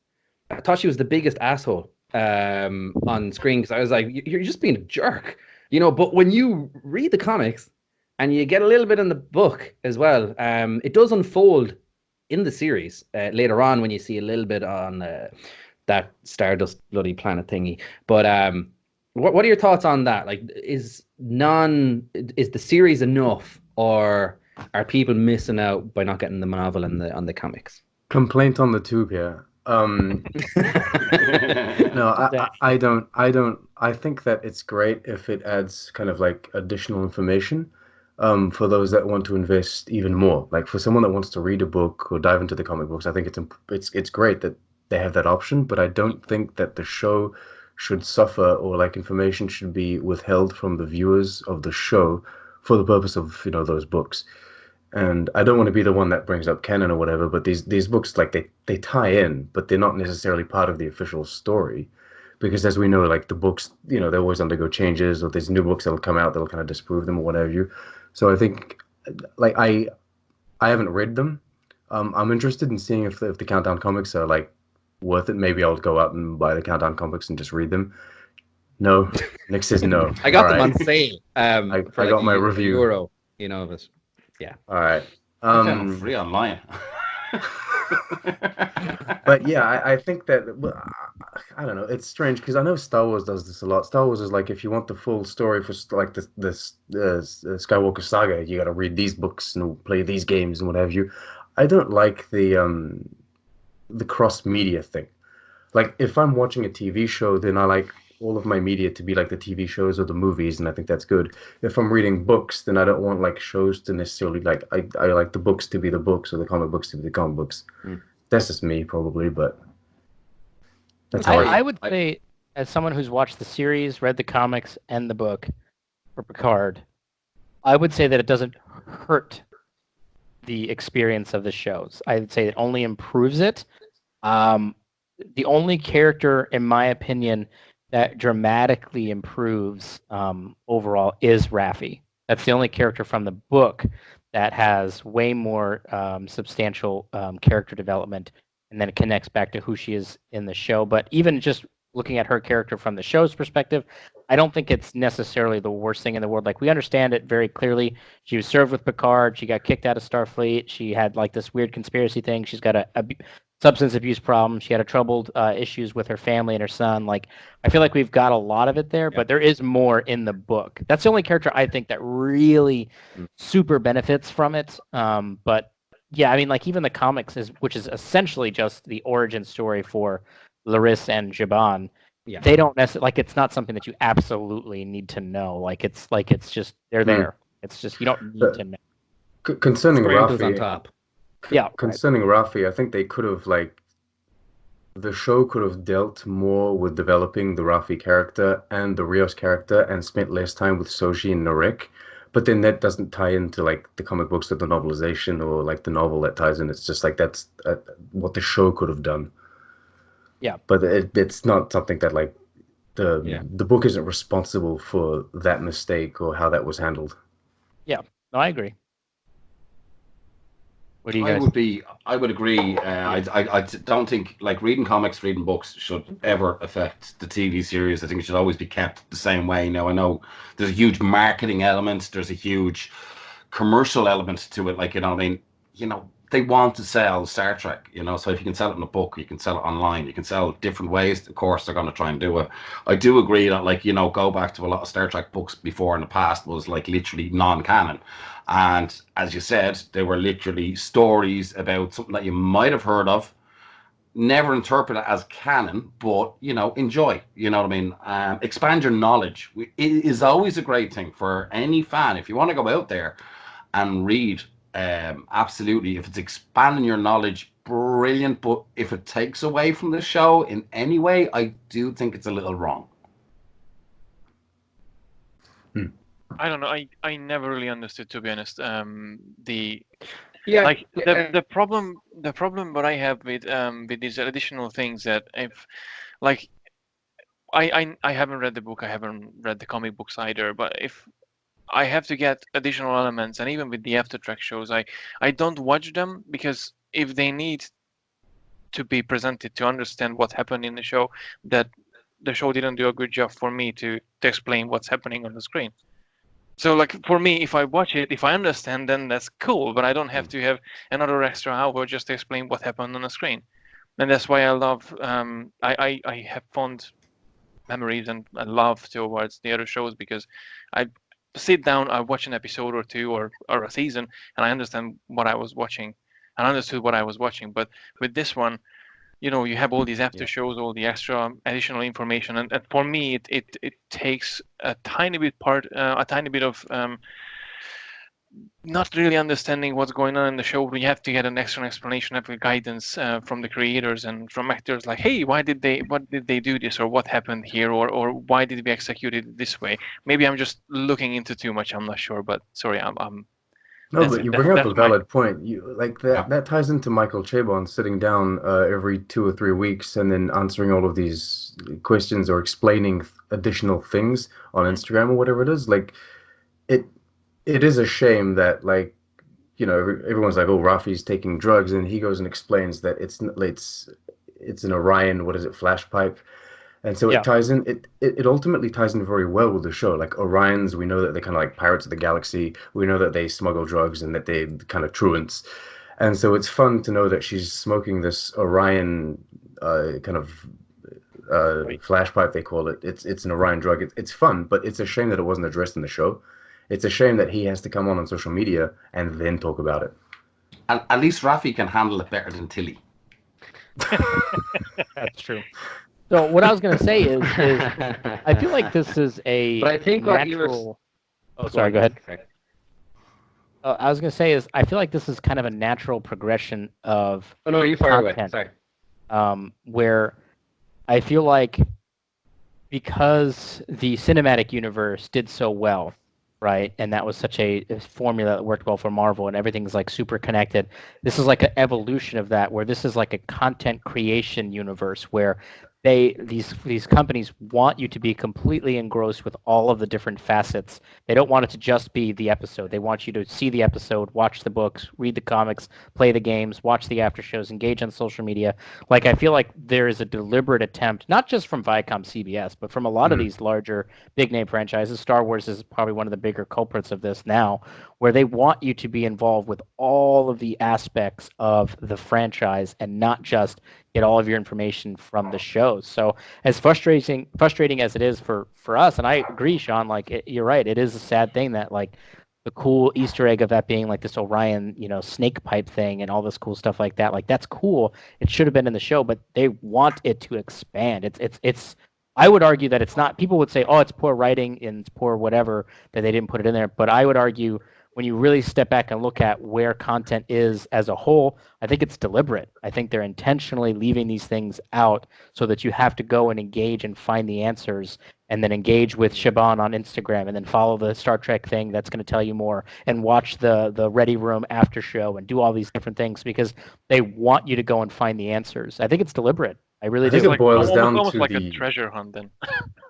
I thought she was the biggest asshole on screen, because I was like, you're just being a jerk, you know. But when you read the comics and you get a little bit in the book as well, it does unfold in the series later on when you see a little bit on that Stardust bloody planet thingy. But what are your thoughts on that? Like, is the series enough, or are people missing out by not getting the novel and on the comics? Complaint on the tube here. No, I don't. I think that it's great if it adds kind of like additional information for those that want to invest even more. Like for someone that wants to read a book or dive into the comic books, I think it's great that they have that option. But I don't think that the show should suffer, or like information should be withheld from the viewers of the show for the purpose of, you know, those books. And I don't want to be the one that brings up canon or whatever, but these books, like they tie in, but they're not necessarily part of the official story, because as we know, like the books, you know, they always undergo changes, or there's new books that'll come out that'll kind of disprove them or whatever. So I think, like I haven't read them. I'm interested in seeing if the Countdown comics are like worth it. Maybe I'll go out and buy the Countdown comics and just read them. No, Nick says no. I got All them right. on sale. I For got my a review. euro, you know, of it. Yeah. All right. I found them free online. But yeah, I think that, I don't know. It's strange because I know Star Wars does this a lot. Star Wars is like, if you want the full story for like the Skywalker saga, you got to read these books and play these games and what have you. I don't like the cross media thing. Like if I'm watching a TV show, then I like all of my media to be like the TV shows or the movies, and I think that's good. If I'm reading books, then I don't want like shows to necessarily like, I like the books to be the books or the comic books to be the comic books. That's just me probably, but that's how I would say, as someone who's watched the series, read the comics and the book for Picard, I would say that it doesn't hurt the experience of the shows. I would say it only improves it. The only character, in my opinion, that dramatically improves overall is Raffi. That's the only character from the book that has way more substantial character development, and then it connects back to who she is in the show. But even just looking at her character from the show's perspective, I don't think it's necessarily the worst thing in the world. Like, we understand it very clearly. She was served with Picard. She got kicked out of Starfleet. She had like this weird conspiracy thing. She's got a substance abuse problem. She had a troubled issues with her family and her son. Like, I feel like we've got a lot of it there, but there is more in the book. That's the only character I think that really super benefits from it. But yeah, I mean, like even the comics which is essentially just the origin story for Larissa and Jaban. Yeah. They don't necessarily, like, it's not something that you absolutely need to know. Like it's just they're there. It's just you don't need to know. Concerning Sprinkles on Raffi, top. Yeah. concerning Raffi, I think they could have like the show could have dealt more with developing the Raffi character and the Rios character and spent less time with Soji and Narek. But then that doesn't tie into like the comic books or the novelization or like the novel that ties in. It's just like that's what the show could have done. Yeah. But it's not something that like the book isn't responsible for that mistake or how that was handled. Yeah. No, I agree. What do you guys? I would agree. I don't think like reading comics, reading books should ever affect the TV series. I think it should always be kept the same way. Now I know there's a huge marketing element, there's a huge commercial element to it. Like, you know, I mean, you know, they want to sell Star Trek, you know. So if you can sell it in a book, you can sell it online, you can sell it different ways. Of course, they're going to try and do it. I do agree that, like, you know, go back to a lot of Star Trek books before in the past was like literally non-canon, and as you said, they were literally stories about something that you might have heard of, never interpret it as canon, but you know, enjoy. You know what I mean? Expand your knowledge. It is always a great thing for any fan if you want to go out there and read. Absolutely, if it's expanding your knowledge, brilliant. But if it takes away from the show in any way, I do think it's a little wrong. I don't know. I never really understood, to be honest. The Yeah, like the problem what I have with these additional things that if like I haven't read the book, I haven't read the comic books either, but if I have to get additional elements, and even with the after track shows, I don't watch them because if they need to be presented to understand what happened in the show, that the show didn't do a good job for me to explain what's happening on the screen. So like for me, if I watch it, if I understand, then that's cool. But I don't have to have another extra hour just to explain what happened on the screen. And that's why I love. I have fond memories and love towards the other shows because I sit down, I watch an episode or two or a season, and I understand what I was watching. And I understood what I was watching. But with this one, you know, you have all these after shows, all the extra additional information, and for me it takes a tiny bit of not really understanding what's going on in the show. We have to get an extra explanation, of guidance from the creators and from actors, like, hey, what did they do this, or what happened here, or why did we execute it this way? Maybe I'm just looking into too much, I'm not sure, but sorry, I'm No, that's but it. you bring up a That's my valid point. You like Yeah. that ties into Michael Chabon sitting down every 2 or 3 weeks and then answering all of these questions or explaining additional things on Instagram or whatever it is. Like it it is a shame that, like, you know, everyone's like, oh, Rafi's taking drugs, and he goes and explains that it's an Orion, what is it, flash pipe. And so it Yeah. ties in. It ultimately ties in very well with the show. Like Orions, we know that they're kind of like pirates of the galaxy. We know that they smuggle drugs and that they kind of truants. And so it's fun to know that she's smoking this Orion kind of right. flash pipe, they call it. It's an Orion drug. It's fun, but it's a shame that it wasn't addressed in the show. It's a shame that he has to come on social media and then talk about it. And at least Rafi can handle it better than Tilly. That's true. So what I was going to say is I feel like this is a But I think what you were. natural. Oh, sorry. Go ahead. I was going to say is I feel like this is kind of a natural progression of Oh no, you fire away. content. Sorry. Where I feel like because the cinematic universe did so well, right, and that was such a formula that worked well for Marvel, and everything's like super connected. This is like an evolution of that, where this is like a content creation universe where these companies want you to be completely engrossed with all of the different facets. They don't want it to just be the episode. They want you to see the episode, watch the books, read the comics, play the games, watch the after shows, engage on social media. Like I feel like there is a deliberate attempt, not just from Viacom CBS, but from a lot of these larger big name franchises. Star Wars is probably one of the bigger culprits of this now, where they want you to be involved with all of the aspects of the franchise and not just get all of your information from the shows. So as frustrating as it is for us, and I agree, Sean, like you're right, it is a sad thing that like the cool Easter egg of that being like this Orion, snake pipe thing and all this cool stuff like that. Like that's cool. It should have been in the show, but they want it to expand. It's I would argue that it's not. People would say, "Oh, it's poor writing and it's poor whatever that they didn't put it in there." But I would argue when you really step back and look at where content is as a whole, I think it's deliberate. I think they're intentionally leaving these things out so that you have to go and engage and find the answers and then engage with Shaban on Instagram and then follow the Star Trek thing that's going to tell you more and watch the Ready Room after show and do all these different things because they want you to go and find the answers. I think it's deliberate. I really I think do. it boils down almost to like a the. treasure hunt then.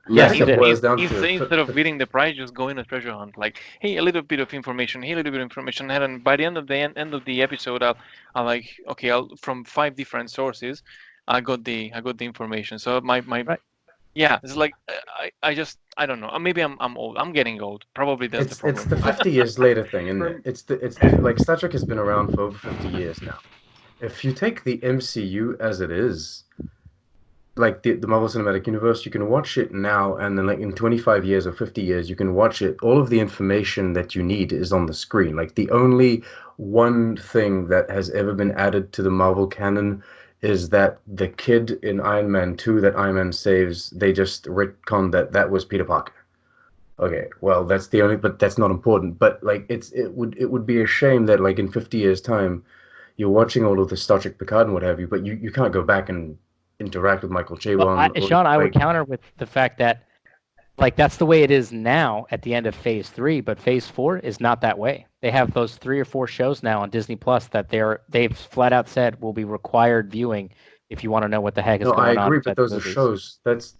Yeah, I Yes, think it it is. boils down to Instead of winning the prize, just go in a treasure hunt. Like, hey, a little bit of information, hey, a little bit of information, and by the end of the episode, I'll like, okay, I'll from 5 different sources, I got the information. So my Right. Yeah, it's like I don't know. Maybe I'm old. I'm getting old. Probably that's the It's the problem. 50 years later thing, isn't it? It's the like Star Trek has been around for over 50 years now. If you take the MCU as it is, like the Marvel Cinematic Universe, you can watch it now, and then like in 25 years or 50 years, you can watch it. All of the information that you need is on the screen. Like the only one thing that has ever been added to the Marvel canon is that the kid in Iron Man 2 that Iron Man saves, they just retconned that was Peter Parker. Okay, well that's the only, but that's not important. But like it would be a shame that like in 50 years time you're watching all of the Star Trek Picard and what have you, but you can't go back and interact with Michael Well, Chabon or Sean, I would like counter with the fact that like that's the way it is now at the end of Phase 3, but Phase 4 is not that way. They have those 3 or 4 shows now on Disney Plus that they've flat out said will be required viewing if you want to know what the heck is no, I going on agree, but inside the those are movies. shows. That's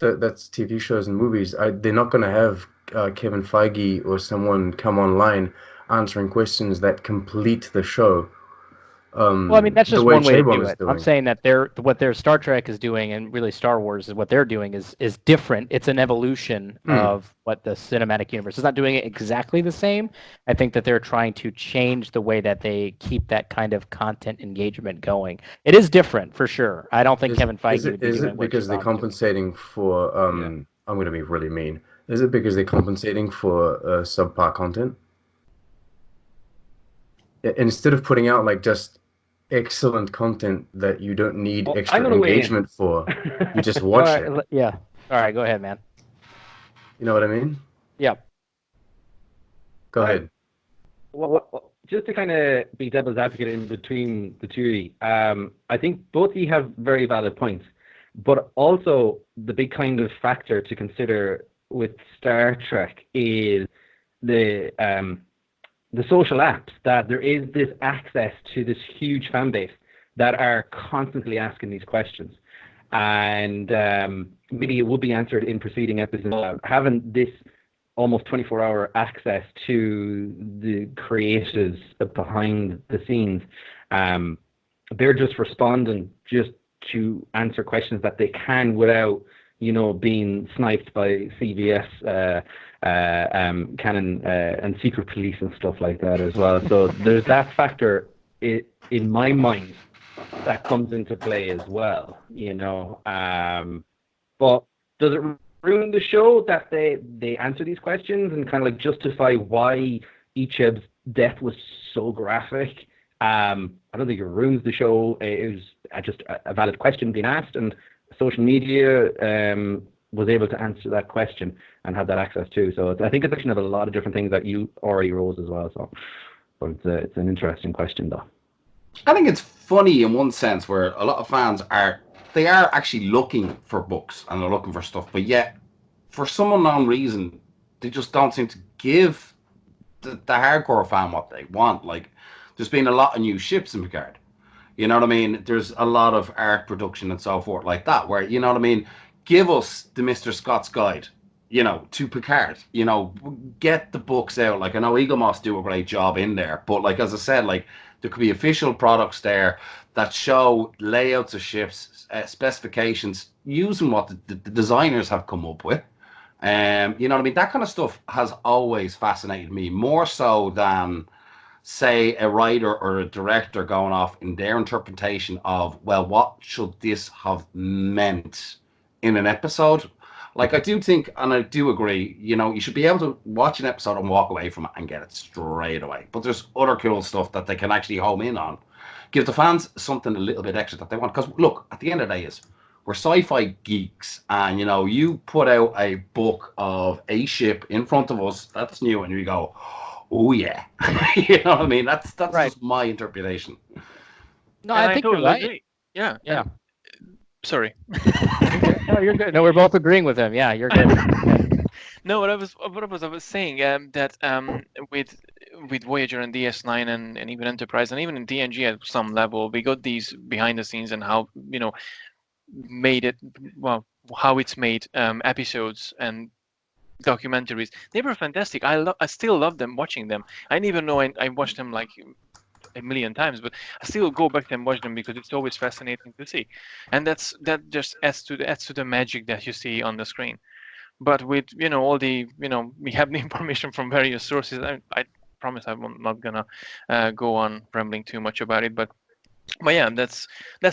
TV shows and movies. They're not going to have Kevin Feige or someone come online answering questions that complete the show. Well, I mean that's The just way one way to Chabon do is it. I'm doing. saying that what their Star Trek is doing, and really Star Wars is what they're doing is different. It's an evolution Hmm. of what the cinematic universe is. Not doing it exactly the same. I think that they're trying to change the way that they keep that kind of content engagement going. It is different for sure. I don't think Is Kevin is Feige it would be is doing it what because they're Chabon's doing. compensating for Yeah. I'm going to be really mean. Is it because they're compensating for subpar content? Instead of putting out like just excellent content that you don't need Oh, I'm extra gonna weigh in. engagement for, you just All watch right, it. yeah. All right, go ahead, man. You know what I mean? Yep. Go Right. ahead. Well, just to kind of be devil's advocate in between the two of you, I think both of you have very valid points, but also the big kind of factor to consider with Star Trek is the um, the social apps, that there is this access to this huge fan base that are constantly asking these questions. And maybe it will be answered in preceding episodes. Having this almost 24-hour access to the creators behind the scenes, um, they're just responding just to answer questions that they can without, being sniped by CBS, Canon, and secret police and stuff like that as well. So there's that factor in my mind that comes into play as well, But does it ruin the show that they answer these questions and kind of like justify why Icheb's death was so graphic? I don't think it ruins the show. It was just a valid question being asked, and social media was able to answer that question and have that access too. So I think it's actually of a lot of different things that you already rose as well. So, but it's an interesting question though. I think it's funny in one sense where a lot of fans are actually looking for books and they're looking for stuff, but yet for some unknown reason they just don't seem to give the hardcore fan what they want. Like there's been a lot of new ships in Picard. You know what I mean? There's a lot of art production and so forth like that where, you know what I mean? Give us the Mr. Scott's Guide, to Picard. Get the books out. Like I know Eagle Moss do a great job in there, but like as I said, like there could be official products there that show layouts of ships, specifications, using what the designers have come up with. You know what I mean? That kind of stuff has always fascinated me more so than say a writer or a director going off in their interpretation of, well, what should this have meant in an episode. Like I do think, and I do agree, you should be able to watch an episode and walk away from it and get it straight away. But there's other cool stuff that they can actually home in on. Give the fans something a little bit extra that they want. Because look, at the end of the day is we're sci-fi geeks, and you put out a book of a ship in front of us that's new, and we go, oh yeah. You know what I mean? That's Right. just my interpretation. No, And I think totally you're right. agree. Yeah. Yeah. Sorry. No, you're good. No, we're both agreeing with him. Yeah, you're good. No, what I was saying that with Voyager and DS9 and even Enterprise and even in TNG at some level, we got these behind the scenes and how made it how it's made episodes and documentaries. They were fantastic. I still love them watching them. I didn't even know I watched them like a million times, but I still go back and watch them because it's always fascinating to see, and that just adds to the magic that you see on the screen. But with all the we have the information from various sources. I promise I'm not gonna go on rambling too much about it, but yeah, that's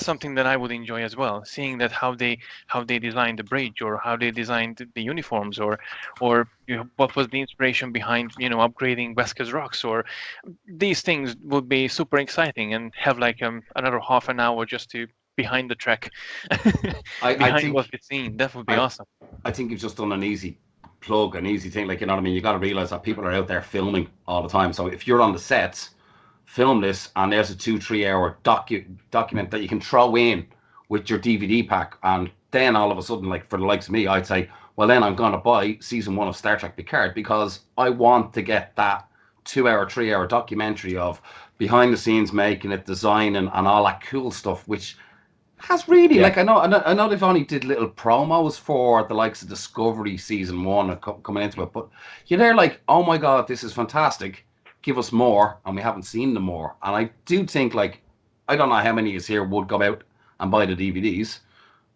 something that I would enjoy as well, seeing that how they designed the bridge, or how they designed the uniforms, or what was the inspiration behind upgrading Wesker's rocks, or these things would be super exciting, and have like another half an hour just to behind the track, I behind what think we've seen. That would be I awesome. I think you've just done an easy plug, an easy thing. Like, you know what I mean? You got to realize that people are out there filming all the time. So if you're on the sets, film this, and there's a 2-3 hour document that you can throw in with your DVD pack, and then all of a sudden, like for the likes of me, I'd say, well, then I'm gonna buy season 1 of Star Trek Picard, because I want to get that 2 hour, 3 hour documentary of behind the scenes making it, designing, and all that cool stuff, which has really, Yeah. like, I know they've only did little promos for the likes of Discovery season 1 and coming into it, but you're there like, oh my god, this is fantastic. Give us more, and we haven't seen them more. And I do think, like, I don't know how many is here would go out and buy the DVDs,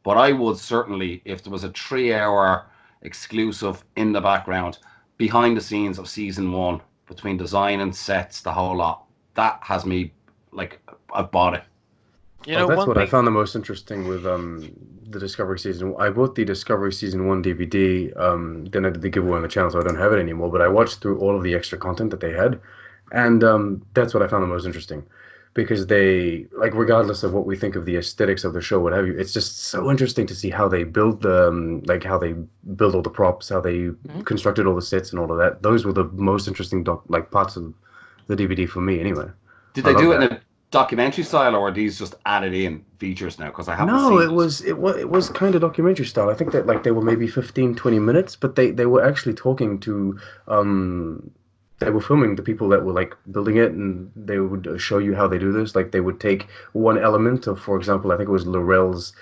but I would certainly, if there was a 3 hour exclusive in the background, behind the scenes of season 1, between design and sets, the whole lot, that has me, like, I've bought it. That's One what I thing. found the most interesting with the Discovery season. I bought the Discovery season 1 DVD. Then I did the giveaway on the channel, so I don't have it anymore. But I watched through all of the extra content that they had, and that's what I found the most interesting, because they, like, regardless of what we think of the aesthetics of the show, what have you, it's just so interesting to see how they build the like how they build all the props, how they constructed all the sets and all of that. Those were the most interesting parts of the DVD for me, anyway. Did I they love do it that. in a documentary style, or are these just added in features now? Because I haven't No, seen it was it was kind of documentary style. I think that, like, they were maybe 15, 20 minutes, but they were actually talking to they were filming the people that were, like, building it, and they would show you how they do this. Like, they would take one element of, for example, I think it was Laurel's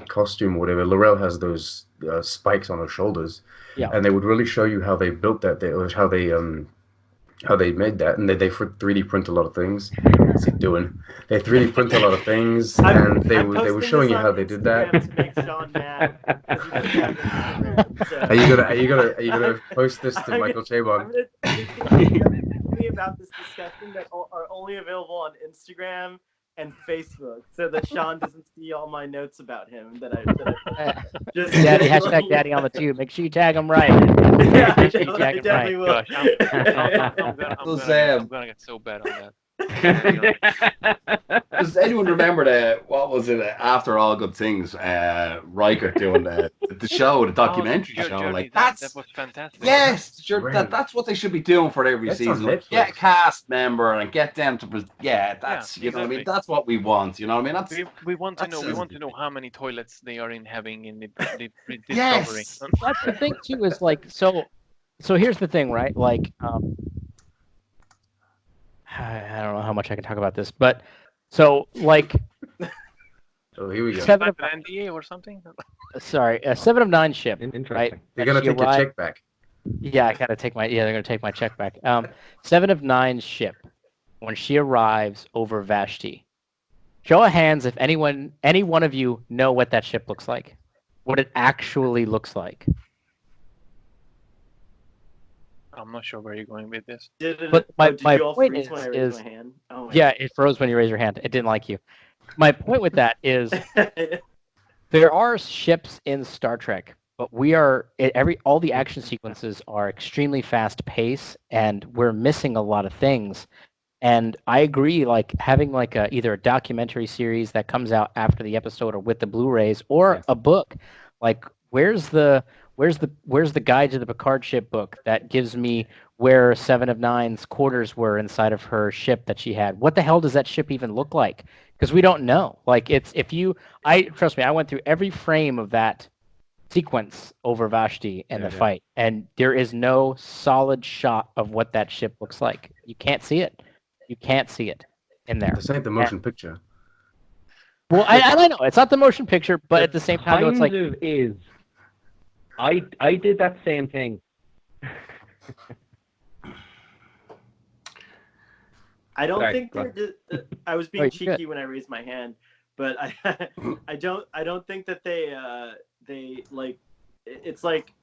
costume or whatever. Laurel has those spikes on her shoulders, Yeah. and they would really show you how they built that. Or how they made that, and they 3D print a lot of things. What's he doing? They 3D print a lot of things, and they I'm were posting showing this you on how they did that. Instagram to make Sean mad because he doesn't have Instagram. So Are you gonna post this to I'm Michael gonna, Chabon? there's gonna be videos about this discussion that are only available on Instagram and Facebook, so that Sean doesn't see all my notes about him that I just Daddy, just hashtag letting you daddy on the know. tube. Make sure you tag him right. Yeah, Make sure you I tag him definitely right. will. Gosh, I'm gonna get so bad on that. Does anyone remember what was it, After All Good Things? Riker doing the show, the documentary Oh, show. Journey, Like, that that's was fantastic. yes, Great. that's what they should be doing for every That's on season. Like, Netflix. get a cast member and get them to that's Yeah, you know what I mean. exactly. That's what we want. You know what I mean. That's We want to know. that's We want to know how many toilets they are in having in the Discovery. yes. That's the thing too. Is like so. So here's the thing, right? Like, I don't know how much I can talk about this, but so like Oh, here we go. seven of An NDA or something? sorry, 7 of 9 ship, Interesting. right? They're gonna She take your arrived- check back. Yeah, I gotta take my. Yeah, they're gonna take my check back. 7 of 9 ship when she arrives over Vashti. Show of hands if any one of you know what that ship looks like, what it actually looks like. I'm not sure where you're going with this. Did But my you all point freeze when I is- raised my hand? Oh my Yeah, it froze when you raise your hand. It didn't like you. My point with that is there are ships in Star Trek, but all the action sequences are extremely fast paced, and we're missing a lot of things. And I agree, like having like either a documentary series that comes out after the episode or with the Blu-rays, or Yes. a book. Like where's the guide to the Picard ship book that gives me where 7 of 9's quarters were inside of her ship that she had? What the hell does that ship even look like? Because we don't know. Like trust me, I went through every frame of that sequence over Vashti and the fight, and there is no solid shot of what that ship looks like. You can't see it. You can't see it in there. This ain't the motion picture. Well, I know it's not the motion picture, but at the same time, it's like Kind of is. I did that same thing. I don't Sorry, think go I was Oh, being you're cheeky good. when I raised my hand, but I don't think that they like it's like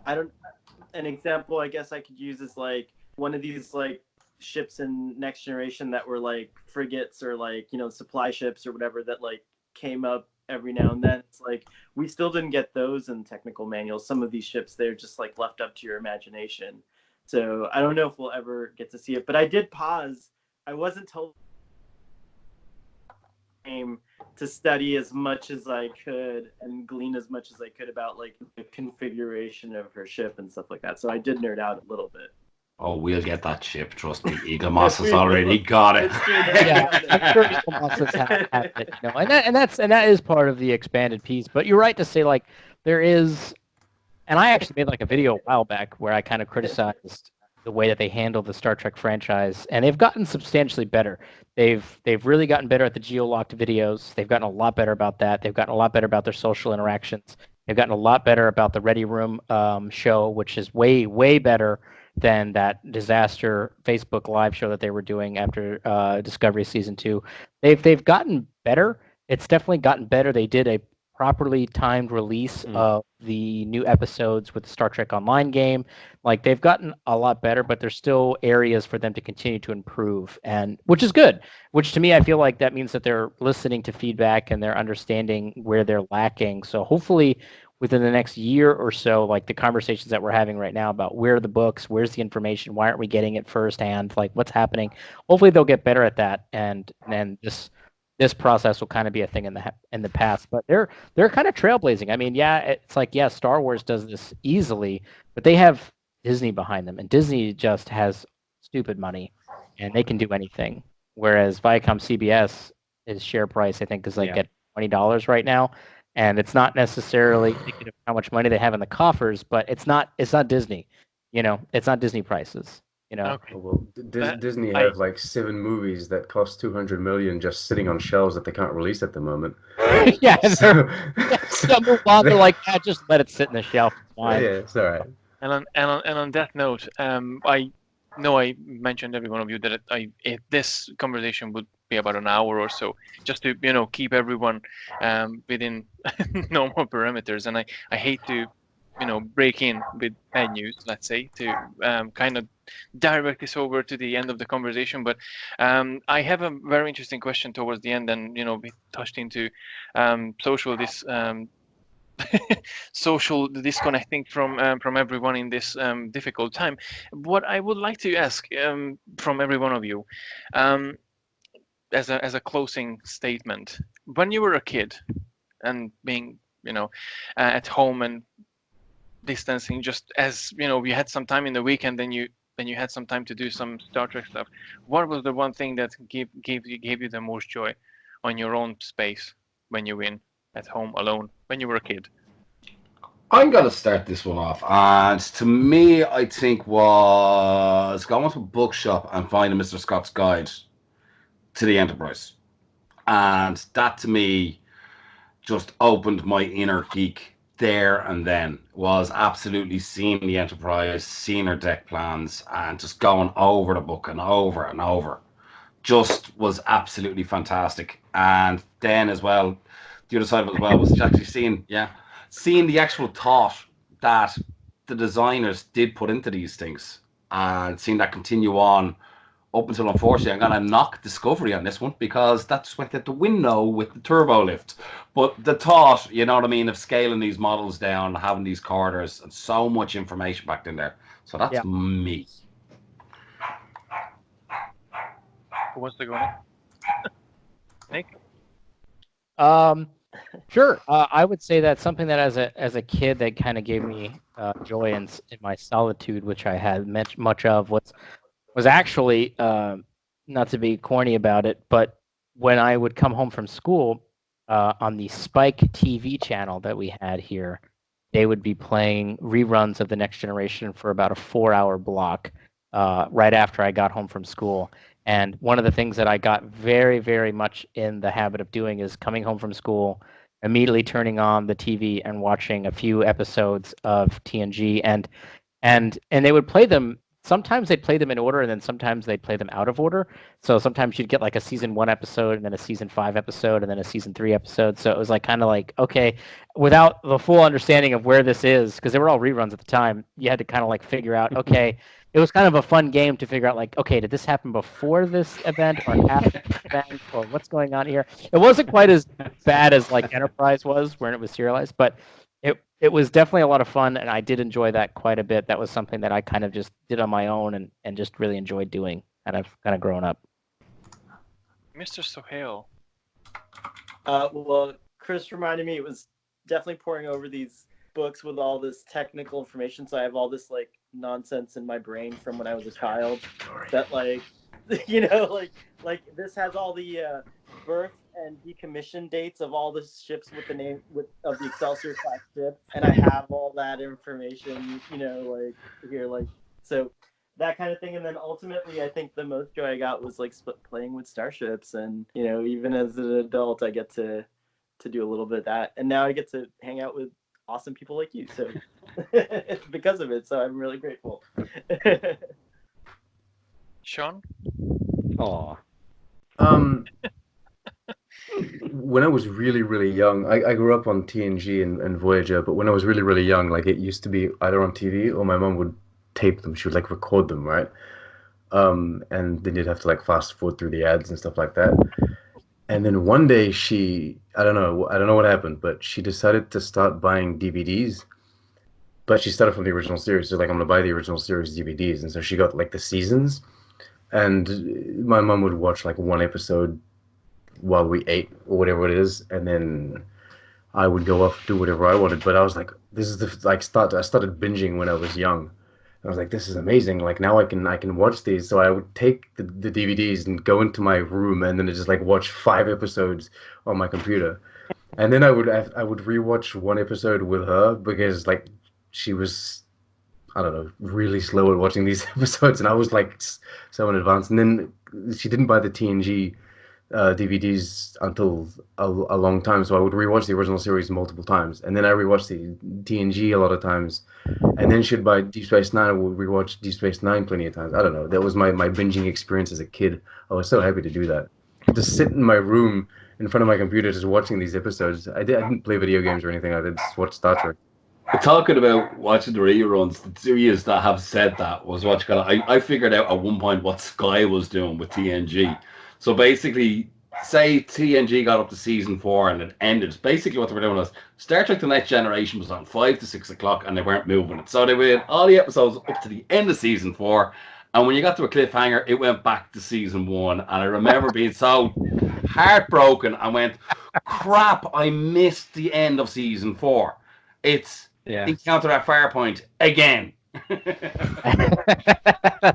I don't an example I guess I could use is like one of these like ships in Next Generation that were like frigates or like supply ships or whatever that like came up every now and then. It's like we still didn't get those in technical manuals. Some of these ships they're just like left up to your imagination. So I don't know if we'll ever get to see it, but I did pause. I wasn't told to study as much as I could and glean as much as I could about like the configuration of her ship and stuff like that. So I did nerd out a little bit. Oh, we'll get that ship. Trust me. Eagle Moss has already got it. It's true. Yeah, I'm sure Eagle Mosses have it, and that is part of the expanded piece. But you're right to say like there is, and I actually made like a video a while back where I kind of criticized the way that they handle the Star Trek franchise, and they've gotten substantially better. They've really gotten better at the geo-locked videos. They've gotten a lot better about that. They've gotten a lot better about their social interactions. They've gotten a lot better about the Ready Room show, which is way better than that disaster Facebook Live show that they were doing after Discovery season 2. They've gotten better. It's definitely gotten better. They did a properly timed release of the new episodes with the Star Trek Online game. Like they've gotten a lot better, but there's still areas for them to continue to improve, and which is good. Which to me, I feel like that means that they're listening to feedback and they're understanding where they're lacking. So hopefully, within the next year or so, like the conversations that we're having right now about where are the books, where's the information, why aren't we getting it firsthand, like what's happening. Hopefully, they'll get better at that, and then this process will kind of be a thing in the past, but they're kind of trailblazing. I mean, yeah, it's like Star Wars does this easily, but they have Disney behind them, and Disney just has stupid money, and they can do anything. Whereas Viacom CBS, his share price I think is like Yeah. at $20 right now, and it's not necessarily indicative of how much money they have in the coffers, but it's not Disney, it's not Disney prices, Okay. Oh, well, Disney I have like 7 movies that cost 200 million just sitting on shelves that they can't release at the moment. yeah, So, they'll move on. They're like, just let it sit in the shelf. It's yeah, fine. it's all right. and on that note, I know I mentioned every one of you that if this conversation would be about an hour or so, just to keep everyone within normal parameters, and I hate to break in with bad news, let's say, to kind of direct this over to the end of the conversation. But I have a very interesting question towards the end, and we touched into social social disconnecting from everyone in this difficult time. What I would like to ask from every one of you, um, as a closing statement, when you were a kid and being at home and distancing, just as you had some time in the weekend, then you had some time to do some Star Trek stuff. What was the one thing that gave you the most joy on your own space when you were at home alone when you were a kid? I'm gonna start this one off, and to me, I think was going to a bookshop and finding Mr. Scott's Guide to the Enterprise, and that to me just opened my inner geek there and then. Was absolutely seeing the Enterprise, seeing her deck plans, and just going over the book and over and over. Just was absolutely fantastic. And then as well, the other side of it as well was actually seeing the actual thought that the designers did put into these things, and seeing that continue on up until, unfortunately, I'm going to knock Discovery on this one because that's went out the window with the turbo lift. But the thought, you know what I mean, of scaling these models down, having these corridors, and so much information backed in there. So that's Yeah. me. Who wants to go next? Nick? Sure. I would say that something that as a kid that kind of gave me joy in my solitude, which I had much of, was actually not to be corny about it, but when I would come home from school on the Spike TV channel that we had here, they would be playing reruns of The Next Generation for about a 4-hour block right after I got home from school. And one of the things that I got very, very much in the habit of doing is coming home from school, immediately turning on the TV and watching a few episodes of TNG, and they would play them sometimes they'd play them in order, and then sometimes they'd play them out of order. So sometimes you'd get like a season 1 episode, and then a season 5 episode, and then a season 3 episode. So it was like kind of like, okay, without the full understanding of where this is, because they were all reruns at the time, you had to kind of like figure out, okay, it was kind of a fun game to figure out, like, okay, did this happen before this event or after this event, or what's going on here? It wasn't quite as bad as like Enterprise was, when it was serialized, but it was definitely a lot of fun, and I did enjoy that quite a bit. That was something that I kind of just did on my own and just really enjoyed doing, and I've kind of grown up. Mr. Sohail. Well, Chris reminded me it was definitely pouring over these books with all this technical information, so I have all this like nonsense in my brain from when I was a child that like like this has all the birth and decommission dates of all the ships with the name of the Excelsior class ship, and I have all that information, like here, like, so that kind of thing. And then ultimately I think the most joy I got was like playing with starships, and even as an adult I get to do a little bit of that, and now I get to hang out with awesome people like you, so because of it, so I'm really grateful. Sean? Aw. When I was really, really young, I grew up on TNG and Voyager, but when I was really, really young, like it used to be either on TV or my mom would tape them. She would like record them, right? And then you'd have to like fast forward through the ads and stuff like that. And then one day I don't know what happened, but she decided to start buying DVDs. But she started from the original series, so like I'm gonna buy the original series DVDs, and so she got like the seasons, and my mom would watch like one episode while we ate or whatever it is, and then I would go off do whatever I wanted. But I was like, this is the like I started binging when I was young. I was like, this is amazing. Like now I can watch these. So I would take the DVDs and go into my room and then just like watch 5 episodes on my computer. And then I would rewatch one episode with her because like she was, I don't know, really slow at watching these episodes, and I was like so in advance. And then she didn't buy the TNG DVDs until a long time, so I would rewatch the original series multiple times, and then I rewatched the TNG a lot of times, and then she'd buy Deep Space Nine. I would rewatch Deep Space Nine plenty of times. I don't know. That was my binging experience as a kid. I was so happy to do that. Just sit in my room in front of my computer, just watching these episodes. I didn't play video games or anything. I did just watch Star Trek. Talking about watching the reruns, the series that have said that was what you got. I figured out at one point what Sky was doing with TNG. So basically, say TNG got up to season 4 and it ended. Basically, what they were doing was Star Trek: The Next Generation was on 5 to 6 o'clock and they weren't moving it. So they went all the episodes up to the end of season 4. And when you got to a cliffhanger, it went back to season 1. And I remember being so heartbroken. I went, crap, I missed the end of season 4. It's Encounter at Farpoint again.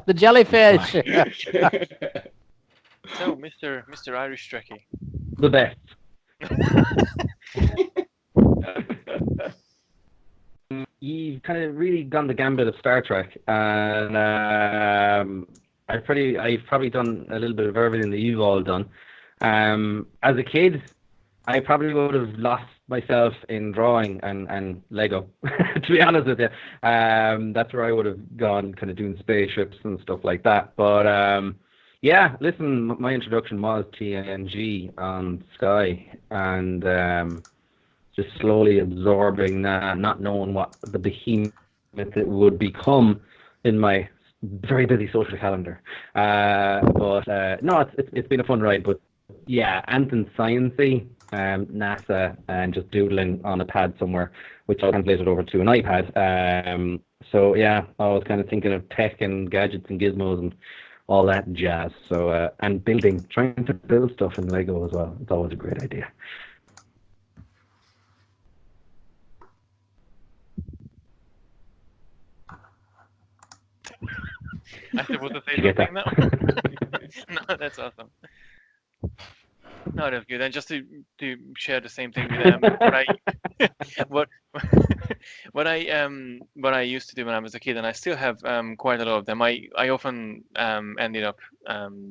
The jellyfish. So, Mr. Irish Trekkie. The best. You've kind of really gone the gambit of Star Trek, and I've probably done a little bit of everything that you've all done. As a kid, I probably would have lost myself in drawing and Lego, to be honest with you. That's where I would have gone, kind of doing spaceships and stuff like that. But yeah, listen, my introduction was TNG on Sky, and just slowly absorbing that, not knowing what the behemoth it would become in my very busy social calendar. But no, it's been a fun ride. But yeah, anything sciencey, NASA, and just doodling on a pad somewhere, which I translated over to an iPad. So yeah, I was kind of thinking of tech and gadgets and gizmos and all that jazz. So and trying to build stuff in Lego as well. It's always a great idea. I suppose to say Did you get something now. that? No, that's awesome. No, that's good. And just to share the same thing with them, what I used to do when I was a kid, and I still have quite a lot of them. I often ended up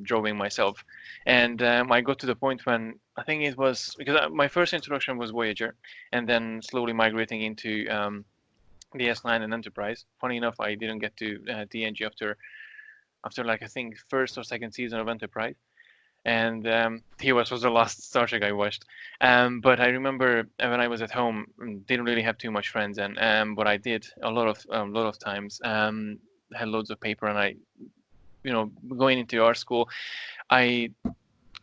drawing myself, and I got to the point when I think it was because my first introduction was Voyager, and then slowly migrating into the S9 and Enterprise. Funny enough, I didn't get to TNG after like I think first or second season of Enterprise, and TOS was the last Star Trek I watched. But I remember when I was at home, didn't really have too much friends, and but I did a lot of times. Had loads of paper, and I, going into art school, I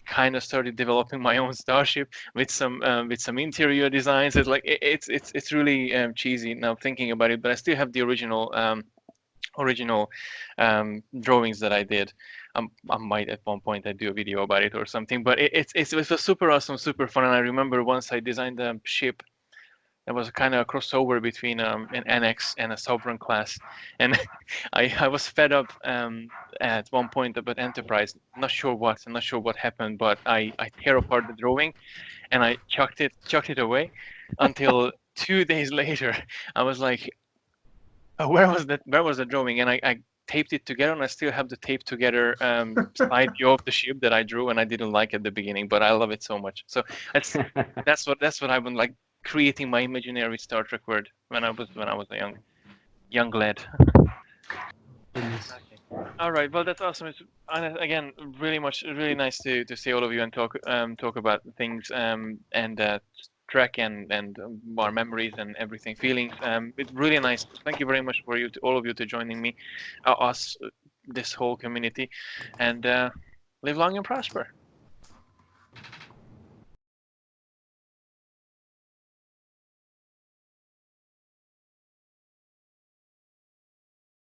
kind of started developing my own starship with some interior designs. It's like it's really cheesy now thinking about it, but I still have the original drawings that I did. I might at one point I do a video about it or something, but it was super awesome, super fun. And I remember once I designed a ship that was kind of a crossover between an NX and a Sovereign class, and I was fed up at one point about Enterprise. Not sure what happened, but I tear apart the drawing and I chucked it away until 2 days later. I was like, where was the drawing? And I taped it together, and I still have the tape together side view of the ship that I drew, and I didn't like at the beginning, but I love it so much. So that's what I've been like, creating my imaginary Star Trek world when I was a young lad. All right, well, that's awesome. It's again really nice to see all of you and talk about things and Trek and our memories and everything, feelings. It's really nice. Thank you very much for all of you to joining me, us, this whole community, and live long and prosper.